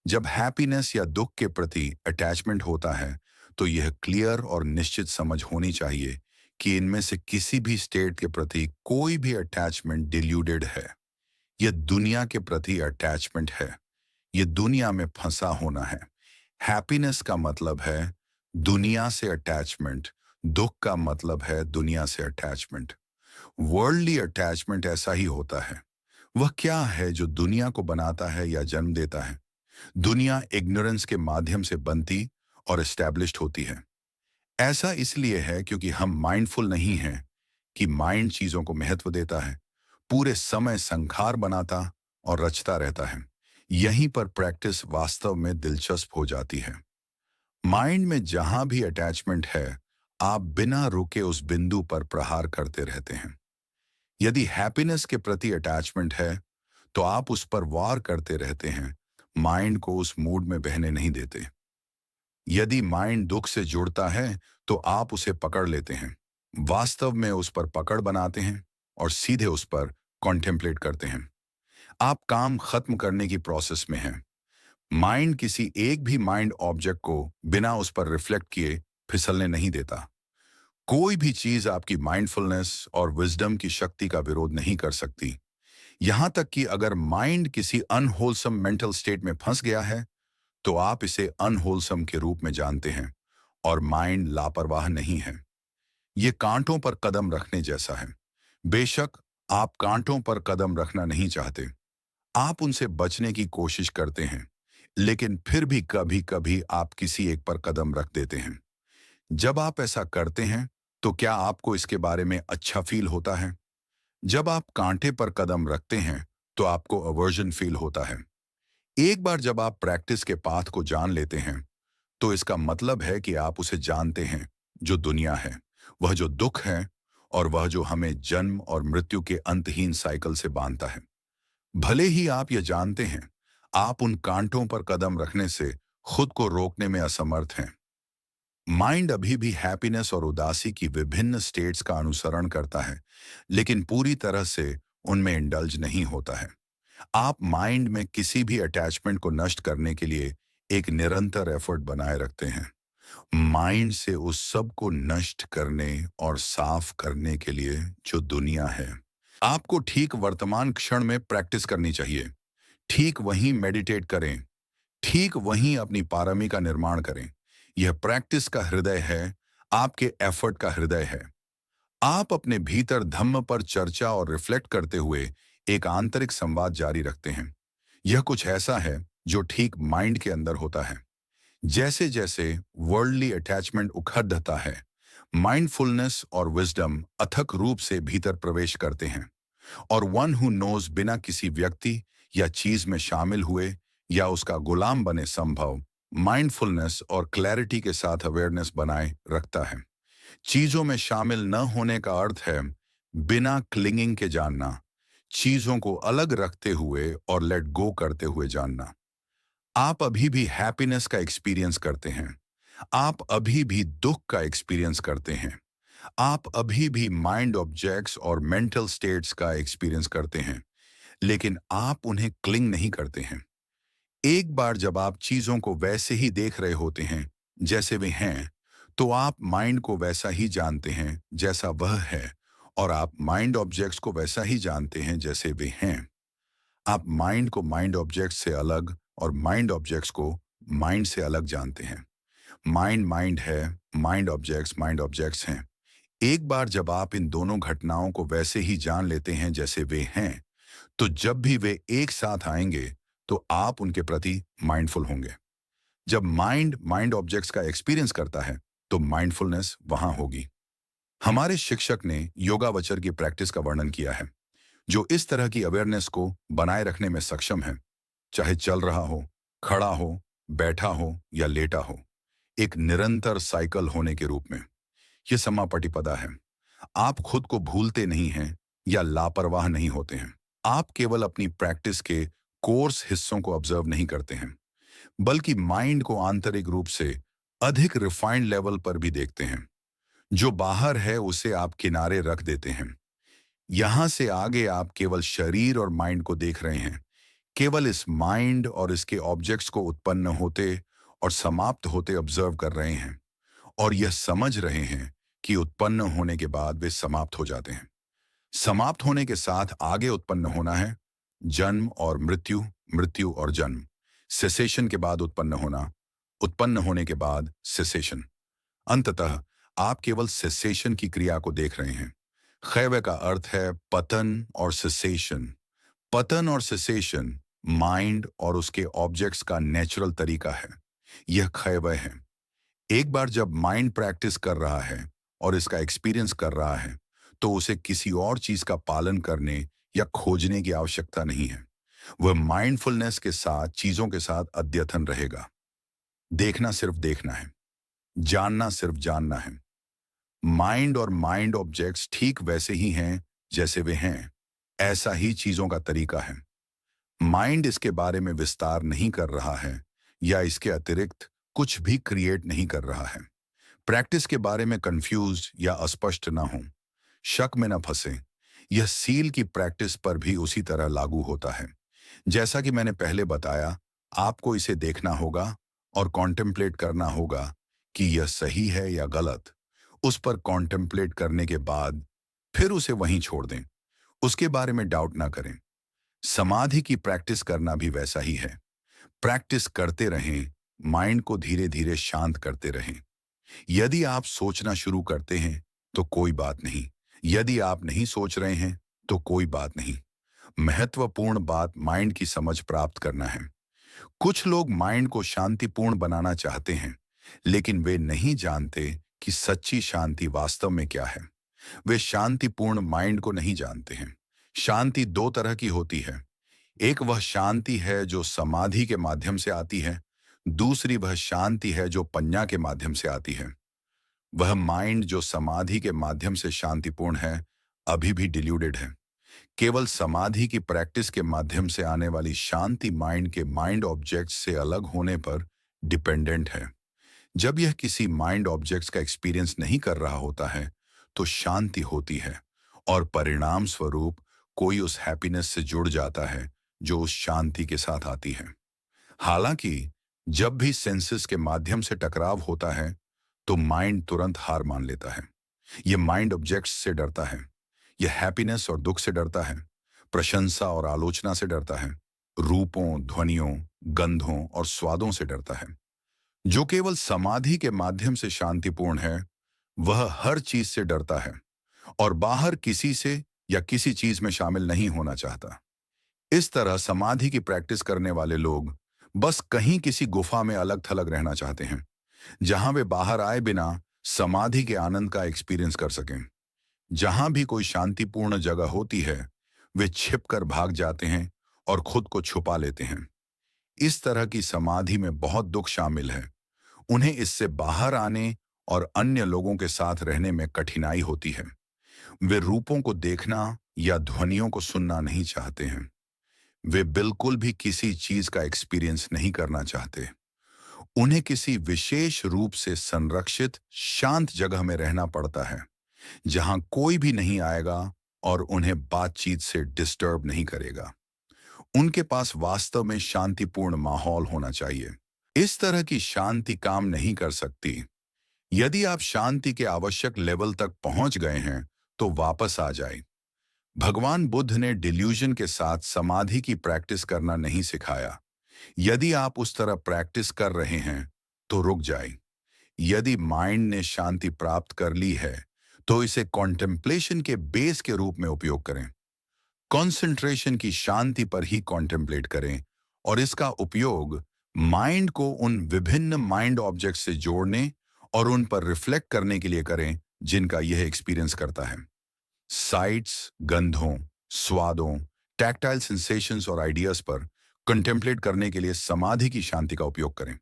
जब हैप्पीनेस या दुख के प्रति अटैचमेंट होता है, तो यह क्लियर और निश्चित समझ होनी चाहिए कि इनमें से किसी भी स्टेट के प्रति कोई भी अटैचमेंट डिल्यूडेड है। यह दुनिया के प्रति अटैचमेंट है। ये दुनिया में फंसा होना है। हैप्पीनेस का मतलब है दुनिया से अटैचमेंट, दुख का मतलब है दुनिया से अटैचमेंट। वर्ल्डली अटैचमेंट ऐसा ही होता है। वह क्या है जो दुनिया को बनाता है या जन्म देता है? दुनिया इग्नोरेंस के माध्यम से बनती और एस्टैब्लिश्ड होती है। ऐसा इसलिए है क्योंकि हम माइंडफुल नहीं हैं कि माइंड चीजों को महत्व देता है, पूरे समय संखार बनाता और रचता रहता है। यहीं पर प्रैक्टिस वास्तव में दिलचस्प हो जाती है। माइंड में जहां भी अटैचमेंट है, आप बिना रुके उस बिंदु पर प्रहार करते रहते हैं। यदि हैप्पीनेस के प्रति अटैचमेंट है, तो आप उस पर वार करते रहते हैं, माइंड को उस मूड में बहने नहीं देते। यदि माइंड दुख से जुड़ता है, तो आप उसे पकड़ लेते हैं, वास्तव में उस पर पकड़ बनाते हैं और सीधे उस पर कॉन्टेम्पलेट करते हैं। आप काम खत्म करने की प्रोसेस में हैं। माइंड किसी एक भी माइंड ऑब्जेक्ट को बिना उस पर रिफ्लेक्ट किए फिसलने नहीं देता। कोई भी चीज आपकी माइंडफुलनेस और विजडम की शक्ति का विरोध नहीं कर सकती। यहां तक कि अगर माइंड किसी अनहोलसम मेंटल स्टेट में फंस गया है, तो आप इसे अनहोलसम के रूप में जानते हैं और माइंड लापरवाह नहीं है। ये कांटों पर कदम रखने जैसा है। बेशक आप कांटों पर कदम रखना नहीं चाहते, आप उनसे बचने की कोशिश करते हैं, लेकिन फिर भी कभी कभी आप किसी एक पर कदम रख देते हैं। जब आप ऐसा करते हैं, तो क्या आपको इसके बारे में अच्छा फील होता है? जब आप कांटे पर कदम रखते हैं, तो आपको अवर्जन फील होता है। एक बार जब आप प्रैक्टिस के पाथ को जान लेते हैं, तो इसका मतलब है कि आप उसे जानते हैं। जो दुनिया है, वह जो दुख है, और वह जो हमें जन्म और मृत्यु के अंतहीन साइकिल से बांधता है। भले ही आप यह जानते हैं, आप उन कांटों पर कदम रखने से खुद को रोकने में असमर्थ हैं। माइंड अभी भी हैप्पीनेस और उदासी की विभिन्न स्टेट्स का अनुसरण करता है, लेकिन पूरी तरह से उनमें इंडल्ज नहीं होता है। आप माइंड में किसी भी अटैचमेंट को नष्ट करने के लिए एक निरंतर एफर्ट बनाए रखते हैं। माइंड से उस सब को नष्ट करने और साफ करने के लिए जो दुनिया है। आपको ठीक वर्तमान क्षण में प्रैक्टिस करनी चाहिए। ठीक वहीं मेडिटेट करें, ठीक वहीं अपनी पारमी का निर्माण करें। यह प्रैक्टिस का हृदय है, आपके एफर्ट का हृदय है। आप अपने भीतर धम्म पर चर्चा और रिफ्लेक्ट करते हुए एक आंतरिक संवाद जारी रखते हैं। यह कुछ ऐसा है जो ठीक माइंड के अंदर होता है। जैसे जैसे वर्ल्डली अटैचमेंट उखड़ता है, माइंडफुलनेस और विजडम अथक रूप से भीतर प्रवेश करते हैं, और वन हु नोज बिना किसी व्यक्ति या चीज में शामिल हुए या उसका गुलाम बने संभव माइंडफुलनेस और क्लैरिटी के साथ अवेयरनेस बनाए रखता है। चीजों में शामिल न होने का अर्थ है बिना क्लिंगिंग के जानना, चीजों को अलग रखते हुए और लेट गो करते हुए जानना। आप अभी भी हैप्पीनेस का एक्सपीरियंस करते हैं, आप अभी भी दुख का एक्सपीरियंस करते हैं, आप अभी भी माइंड ऑब्जेक्ट्स और मेंटल स्टेट्स का एक्सपीरियंस करते हैं, लेकिन आप उन्हें क्लिंग नहीं करते हैं। एक बार जब आप चीजों को वैसे ही देख रहे होते हैं जैसे वे हैं, तो आप माइंड को वैसा ही जानते हैं जैसा वह है, और आप माइंड ऑब्जेक्ट्स को वैसा ही जानते हैं जैसे वे हैं। आप माइंड को माइंड ऑब्जेक्ट्स से अलग और माइंड ऑब्जेक्ट्स को माइंड से अलग जानते हैं। माइंड माइंड है, माइंड ऑब्जेक्ट्स हैं। एक बार जब आप इन दोनों घटनाओं को वैसे ही जान लेते हैं जैसे वे हैं, तो जब भी वे एक साथ आएंगे, तो आप उनके प्रति माइंडफुल होंगे। जब माइंड माइंड ऑब्जेक्ट्स का एक्सपीरियंस करता है, तो माइंडफुलनेस वहां होगी। हमारे शिक्षक ने योगावचर की प्रैक्टिस का वर्णन किया है, जो इस तरह की अवेयरनेस को बनाए रखने में सक्षम है, चाहे चल रहा हो, खड़ा हो, बैठा हो या लेटा हो, एक निरंतर साइकिल होने के रूप में। यह समापटिपदा है। आप खुद को भूलते नहीं हैं या लापरवाह नहीं होते हैं। आप केवल अपनी प्रैक्टिस के कोर्स हिस्सों को ऑब्जर्व नहीं करते हैं, बल्कि माइंड को आंतरिक रूप से अधिक रिफाइंड लेवल पर भी देखते हैं। जो बाहर है उसे आप किनारे रख देते हैं। यहां से आगे आप केवल शरीर और माइंड को देख रहे हैं, केवल इस माइंड और इसके ऑब्जेक्ट्स को उत्पन्न होते और समाप्त होते ऑब्जर्व कर रहे हैं और यह समझ रहे हैं कि उत्पन्न होने के बाद वे समाप्त हो जाते हैं। समाप्त होने के साथ आगे उत्पन्न होना है जन्म और मृत्यु, मृत्यु और जन्म, सेसेशन के बाद उत्पन्न होना, उत्पन्न होने के बाद सेसेशन। अंततः आप केवल सेसेशन की क्रिया को देख रहे हैं। खैवे का अर्थ है पतन और सेसेशन। पतन और सेसेशन माइंड और उसके ऑब्जेक्ट्स का नेचुरल तरीका है। यह खैवे है। एक बार जब माइंड प्रैक्टिस कर रहा है और इसका एक्सपीरियंस कर रहा है, तो उसे किसी और चीज का पालन करने या खोजने की आवश्यकता नहीं है। वह माइंडफुलनेस के साथ चीजों के साथ अद्यतन रहेगा। देखना सिर्फ देखना है, जानना सिर्फ जानना है। माइंड और माइंड ऑब्जेक्ट्स ठीक वैसे ही हैं जैसे वे हैं। ऐसा ही चीजों का तरीका है। माइंड इसके बारे में विस्तार नहीं कर रहा है या इसके अतिरिक्त कुछ भी क्रिएट नहीं कर रहा है। प्रैक्टिस के बारे में कंफ्यूज या अस्पष्ट ना हो, शक में न फंसे। यह सील की प्रैक्टिस पर भी उसी तरह लागू होता है। जैसा कि मैंने पहले बताया, आपको इसे देखना होगा और कॉन्टेम्पलेट करना होगा कि यह सही है या गलत। उस पर कॉन्टेम्पलेट करने के बाद फिर उसे वहीं छोड़ दें। उसके बारे में डाउट ना करें। समाधि की प्रैक्टिस करना भी वैसा ही है। प्रैक्टिस करते रहें, माइंड को धीरे धीरे शांत करते रहें। यदि आप सोचना शुरू करते हैं तो कोई बात नहीं, यदि आप नहीं सोच रहे हैं तो कोई बात नहीं। महत्वपूर्ण बात माइंड की समझ प्राप्त करना है। कुछ लोग माइंड को शांतिपूर्ण बनाना चाहते हैं, लेकिन वे नहीं जानते कि सच्ची शांति वास्तव में क्या है। वे शांतिपूर्ण माइंड को नहीं जानते हैं। शांति दो तरह की होती है। एक वह शांति है जो समाधि के माध्यम से आती है, दूसरी वह शांति है जो पඤ्ञा के माध्यम से आती है। वह माइंड जो समाधि के माध्यम से शांतिपूर्ण है, अभी भी डिल्यूडेड है। केवल समाधि की प्रैक्टिस के माध्यम से आने वाली शांति माइंड के माइंड ऑब्जेक्ट्स से अलग होने पर डिपेंडेंट है। जब यह किसी माइंड ऑब्जेक्ट्स का एक्सपीरियंस नहीं कर रहा होता है, तो शांति होती है और परिणाम स्वरूप कोई उस हैप्पीनेस से जुड़ जाता है जो उस शांति के साथ आती है। हालांकि जब भी सेंसेस के माध्यम से टकराव होता है, तो माइंड तुरंत हार मान लेता है। यह माइंड ऑब्जेक्ट्स से डरता है। यह हैप्पीनेस और दुख से डरता है, प्रशंसा और आलोचना से डरता है, रूपों, ध्वनियों, गंधों और स्वादों से डरता है। जो केवल समाधि के माध्यम से शांतिपूर्ण है, वह हर चीज से डरता है और बाहर किसी से या किसी चीज में शामिल नहीं होना चाहता। इस तरह समाधि की प्रैक्टिस करने वाले लोग बस कहीं किसी गुफा में अलग थलग रहना चाहते हैं, जहां वे बाहर आए बिना समाधि के आनंद का एक्सपीरियंस कर सकें। जहां भी कोई शांतिपूर्ण जगह होती है, वे छिपकर भाग जाते हैं और खुद को छुपा लेते हैं। इस तरह की समाधि में बहुत दुख शामिल है। उन्हें इससे बाहर आने और अन्य लोगों के साथ रहने में कठिनाई होती है। वे रूपों को देखना या ध्वनियों को सुनना नहीं चाहते हैं। वे बिल्कुल भी किसी चीज का एक्सपीरियंस नहीं करना चाहते। उन्हें किसी विशेष रूप से संरक्षित शांत जगह में रहना पड़ता है, जहां कोई भी नहीं आएगा और उन्हें बातचीत से डिस्टर्ब नहीं करेगा। उनके पास वास्तव में शांतिपूर्ण माहौल होना चाहिए। इस तरह की शांति काम नहीं कर सकती। यदि आप शांति के आवश्यक लेवल तक पहुंच गए हैं, तो वापस आ जाए। भगवान बुद्ध ने डिल्यूजन के साथ समाधि की प्रैक्टिस करना नहीं सिखाया। यदि आप उस तरह प्रैक्टिस कर रहे हैं, तो रुक जाए। यदि माइंड ने शांति प्राप्त कर ली है, तो इसे कॉन्टेम्पलेशन के बेस के रूप में उपयोग करें। कॉन्सेंट्रेशन की शांति पर ही कॉन्टेम्पलेट करें और इसका उपयोग माइंड को उन विभिन्न माइंड ऑब्जेक्ट से जोड़ने और उन पर रिफ्लेक्ट करने के लिए करें जिनका यह एक्सपीरियंस करता है। साइट्स, गंधों, स्वादों, टैक्टाइल सेंसेशंस और आइडियाज पर कंटेम्पलेट करने के लिए समाधि की शांति का उपयोग करें।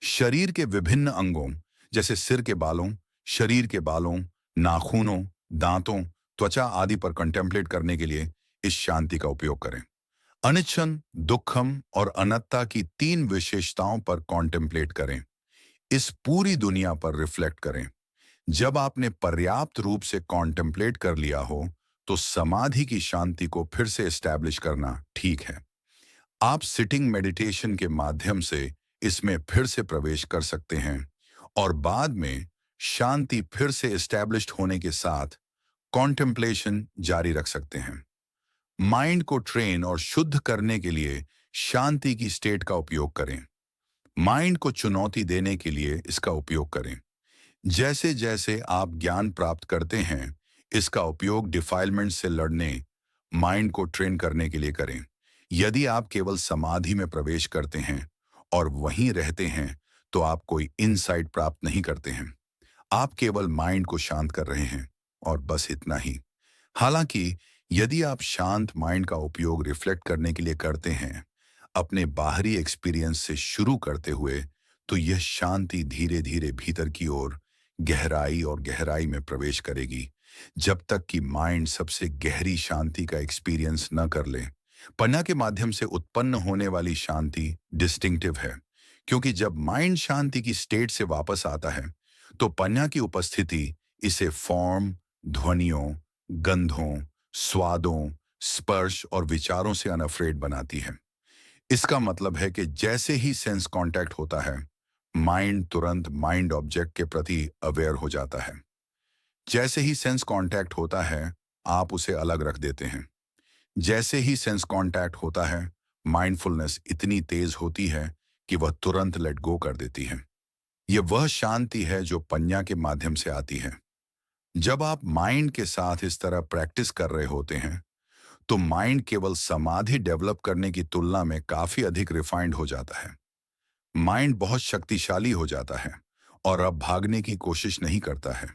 शरीर के विभिन्न अंगों जैसे सिर के बालों, शरीर के बालों, नाखूनों, दांतों, त्वचा आदि पर कंटेम्पलेट करने के लिए इस शांति का उपयोग करें। अनिच्छन, दुखम और अनत्ता की तीन विशेषताओं पर कंटेम्पलेट करें। इस पूरी दुनिया पर रिफ्लेक्ट करें। जब आपने पर्याप्त रूप से कंटेम्पलेट कर लिया हो, तो समाधि की शांति को फिर से एस्टैब्लिश करना ठीक है। आप सिटिंग मेडिटेशन के माध्यम से इसमें फिर से प्रवेश कर सकते हैं और बाद में शांति फिर से एस्टैब्लिश्ड होने के साथ कॉन्टेम्पलेशन जारी रख सकते हैं। माइंड को ट्रेन और शुद्ध करने के लिए शांति की स्टेट का उपयोग करें। माइंड को चुनौती देने के लिए इसका उपयोग करें। जैसे जैसे आप ज्ञान प्राप्त करते हैं, इसका उपयोग डिफाइलमेंट से लड़ने, माइंड को ट्रेन करने के लिए करें। यदि आप केवल समाधि में प्रवेश करते हैं और वहीं रहते हैं, तो आप कोई इनसाइट प्राप्त नहीं करते हैं। आप केवल माइंड को शांत कर रहे हैं और बस इतना ही। हालांकि यदि आप शांत माइंड का उपयोग रिफ्लेक्ट करने के लिए करते हैं, अपने बाहरी एक्सपीरियंस से शुरू करते हुए, तो यह शांति धीरे धीरे भीतर की ओर गहराई और गहराई में प्रवेश करेगी, जब तक कि माइंड सबसे गहरी शांति का एक्सपीरियंस न कर ले। पन्ना के माध्यम से उत्पन्न होने वाली शांति डिस्टिंक्टिव है, क्योंकि जब माइंड शांति की स्टेट से वापस आता है, तो पन्ना की उपस्थिति इसे फॉर्म, ध्वनियों, गंधों, स्वादों, स्पर्श और विचारों से अनअफ्रेड बनाती है। इसका मतलब है कि जैसे ही सेंस कांटेक्ट होता है, माइंड तुरंत माइंड ऑब्जेक्ट के प्रति अवेयर हो जाता है। जैसे ही सेंस कांटेक्ट होता है, आप उसे अलग रख देते हैं। जैसे ही सेंस कांटेक्ट होता है, माइंडफुलनेस इतनी तेज होती है कि वह तुरंत लेट गो कर देती है। यह वह शांति है जो पन्या के माध्यम से आती है। जब आप माइंड के साथ इस तरह प्रैक्टिस कर रहे होते हैं, तो माइंड केवल समाधि डेवलप करने की तुलना में काफी अधिक रिफाइंड हो जाता है। माइंड बहुत शक्तिशाली हो जाता है और अब भागने की कोशिश नहीं करता है।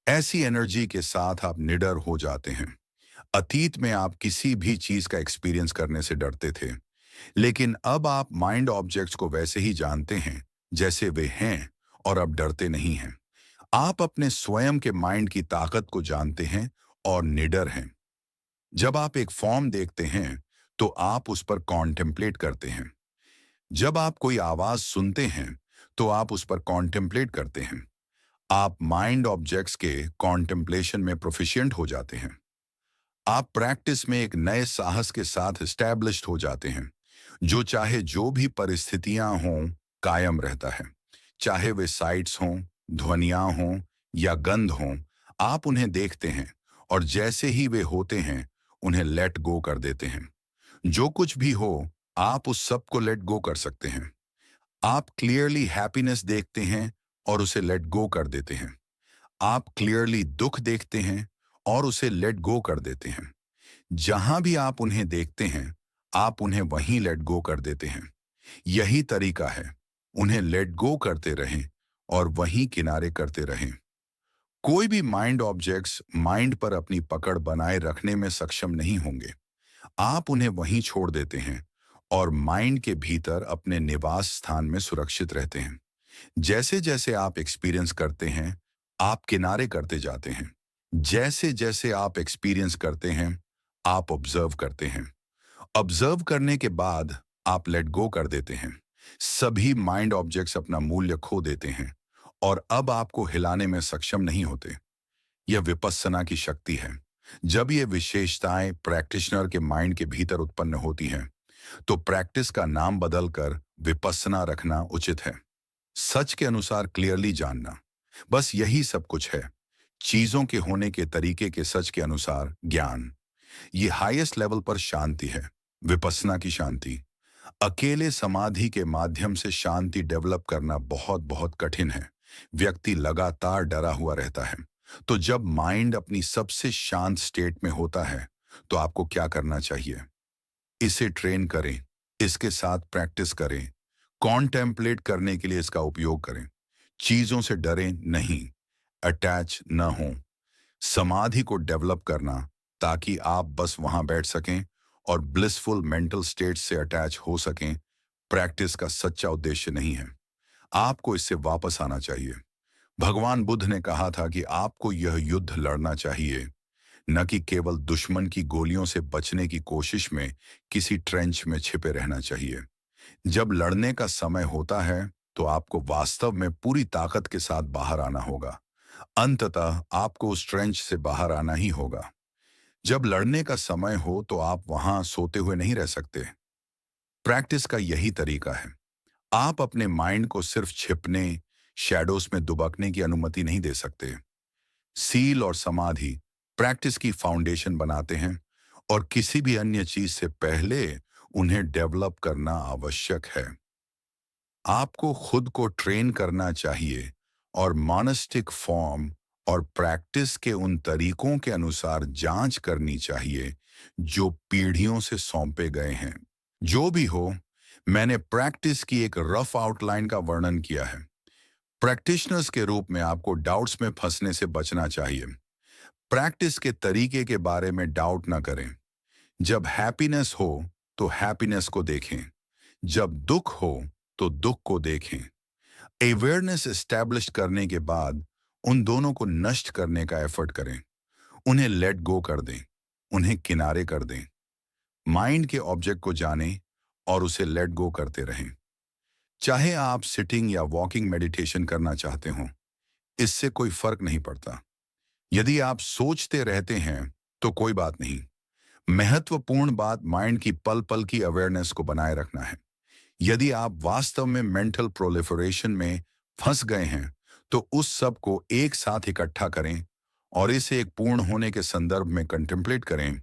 ऐसी एनर्जी के साथ आप निडर हो जाते हैं। अतीत में आप किसी भी चीज का एक्सपीरियंस करने से डरते थे, लेकिन अब आप माइंड ऑब्जेक्ट्स को वैसे ही जानते हैं जैसे वे हैं और अब डरते नहीं हैं। आप अपने स्वयं के माइंड की ताकत को जानते हैं और निडर हैं। जब आप एक फॉर्म देखते हैं, तो आप उस पर कॉन्टेम्पलेट करते हैं। जब आप कोई आवाज सुनते हैं, तो आप उस पर कॉन्टेम्पलेट करते हैं। आप माइंड ऑब्जेक्ट्स के कॉन्टेम्पलेशन में प्रोफिशिएंट हो जाते हैं। आप प्रैक्टिस में एक नए साहस के साथ एस्टैब्लिश्ड हो जाते हैं, जो चाहे जो भी परिस्थितियां हों, कायम रहता है। चाहे वे साइट्स हों, ध्वनियां हों या गंध हों, आप उन्हें देखते हैं और जैसे ही वे होते हैं, उन्हें लेट गो कर देते हैं। जो कुछ भी हो, आप उस सब को लेट गो कर सकते हैं। आप क्लियरली हैप्पीनेस देखते हैं और उसे लेट गो कर देते हैं। आप क्लियरली दुख देखते हैं और उसे लेट गो कर देते हैं। जहां भी आप उन्हें देखते हैं, आप उन्हें वहीं लेट गो कर देते हैं। यही तरीका है, उन्हें लेट गो करते रहें और वहीं किनारे करते रहें। कोई भी माइंड ऑब्जेक्ट्स माइंड पर अपनी पकड़ बनाए रखने में सक्षम नहीं होंगे। आप उन्हें वहीं छोड़ देते हैं और माइंड के भीतर अपने निवास स्थान में सुरक्षित रहते हैं। जैसे जैसे आप एक्सपीरियंस करते हैं, आप किनारे करते जाते हैं। जैसे जैसे आप एक्सपीरियंस करते हैं, आप ऑब्जर्व करते हैं। ऑब्जर्व करने के बाद आप लेट गो कर देते हैं। सभी माइंड ऑब्जेक्ट्स अपना मूल्य खो देते हैं और अब आपको हिलाने में सक्षम नहीं होते। यह विपस्सना की शक्ति है। जब ये विशेषताएं प्रैक्टिशनर के माइंड के भीतर उत्पन्न होती हैं, तो प्रैक्टिस का नाम बदलकर विपस्सना रखना उचित है। सच के अनुसार क्लियरली जानना, बस यही सब कुछ है। चीजों के होने के तरीके के सच के अनुसार ज्ञान। ये हाईएस्ट लेवल पर शांति है, विपस्सना की शांति। अकेले समाधि के माध्यम से शांति डेवलप करना बहुत बहुत कठिन है। व्यक्ति लगातार डरा हुआ रहता है। तो जब माइंड अपनी सबसे शांत स्टेट में होता है, तो आपको क्या करना चाहिए? इसे ट्रेन करें, इसके साथ प्रैक्टिस करें, कॉन्टेम्पलेट करने के लिए इसका उपयोग करें। चीजों से डरें नहीं, अटैच न हों। समाधि को डेवलप करना ताकि आप बस वहां बैठ सकें और ब्लिसफुल मेंटल स्टेट से अटैच हो सकें, प्रैक्टिस का सच्चा उद्देश्य नहीं है। आपको इससे वापस आना चाहिए। भगवान बुद्ध ने कहा था कि आपको यह युद्ध लड़ना चाहिए, न कि केवल दुश्मन की गोलियों से बचने की कोशिश में किसी ट्रेंच में छिपे रहना चाहिए। जब लड़ने का समय होता है, तो आपको वास्तव में पूरी ताकत के साथ बाहर आना होगा। अंततः आपको उस ट्रेंच से बाहर आना ही होगा। जब लड़ने का समय हो, तो आप वहां सोते हुए नहीं रह सकते। प्रैक्टिस का यही तरीका है। आप अपने माइंड को सिर्फ छिपने, शैडोज में दुबकने की अनुमति नहीं दे सकते। सील और समाधि प्रैक्टिस की फाउंडेशन बनाते हैं और किसी भी अन्य चीज से पहले उन्हें डेवलप करना आवश्यक है। आपको खुद को ट्रेन करना चाहिए और मॉनेस्टिक फॉर्म और प्रैक्टिस के उन तरीकों के अनुसार जांच करनी चाहिए जो पीढ़ियों से सौंपे गए हैं। जो भी हो, मैंने प्रैक्टिस की एक रफ आउटलाइन का वर्णन किया है। प्रैक्टिशनर्स के रूप में आपको डाउट्स में फंसने से बचना चाहिए। प्रैक्टिस के तरीके के बारे में डाउट ना करें। जब हैप्पीनेस हो तो हैप्पीनेस को देखें, जब दुख हो तो दुख को देखें। अवेयरनेस एस्टैब्लिश करने के बाद उन दोनों को नष्ट करने का एफर्ट करें। उन्हें लेट गो कर दें, उन्हें किनारे कर दें। माइंड के ऑब्जेक्ट को जानें और उसे लेट गो करते रहें। चाहे आप सिटिंग या वॉकिंग मेडिटेशन करना चाहते हो, इससे कोई फर्क नहीं पड़ता। यदि आप सोचते रहते हैं तो कोई बात नहीं। महत्वपूर्ण बात माइंड की पल पल की अवेयरनेस को बनाए रखना है। यदि आप वास्तव में मेंटल प्रोलिफरेशन में फंस गए हैं तो उस सब को एक साथ इकट्ठा करें और इसे एक पूर्ण होने के संदर्भ में कंटेम्पलेट करें।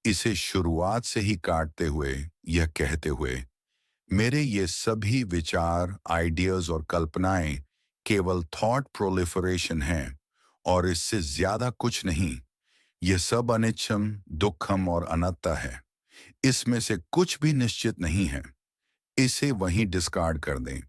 इसे शुरुआत से ही काटते हुए, यह कहते हुए, मेरे ये सभी विचार, आइडियाज और कल्पनाएं केवल थॉट प्रोलिफरेशन हैं और इससे ज्यादा कुछ नहीं। यह सब अनिच्छम, दुखम और अनात्ता है। इसमें से कुछ भी निश्चित नहीं है। इसे वहीं डिस्कार्ड कर दें।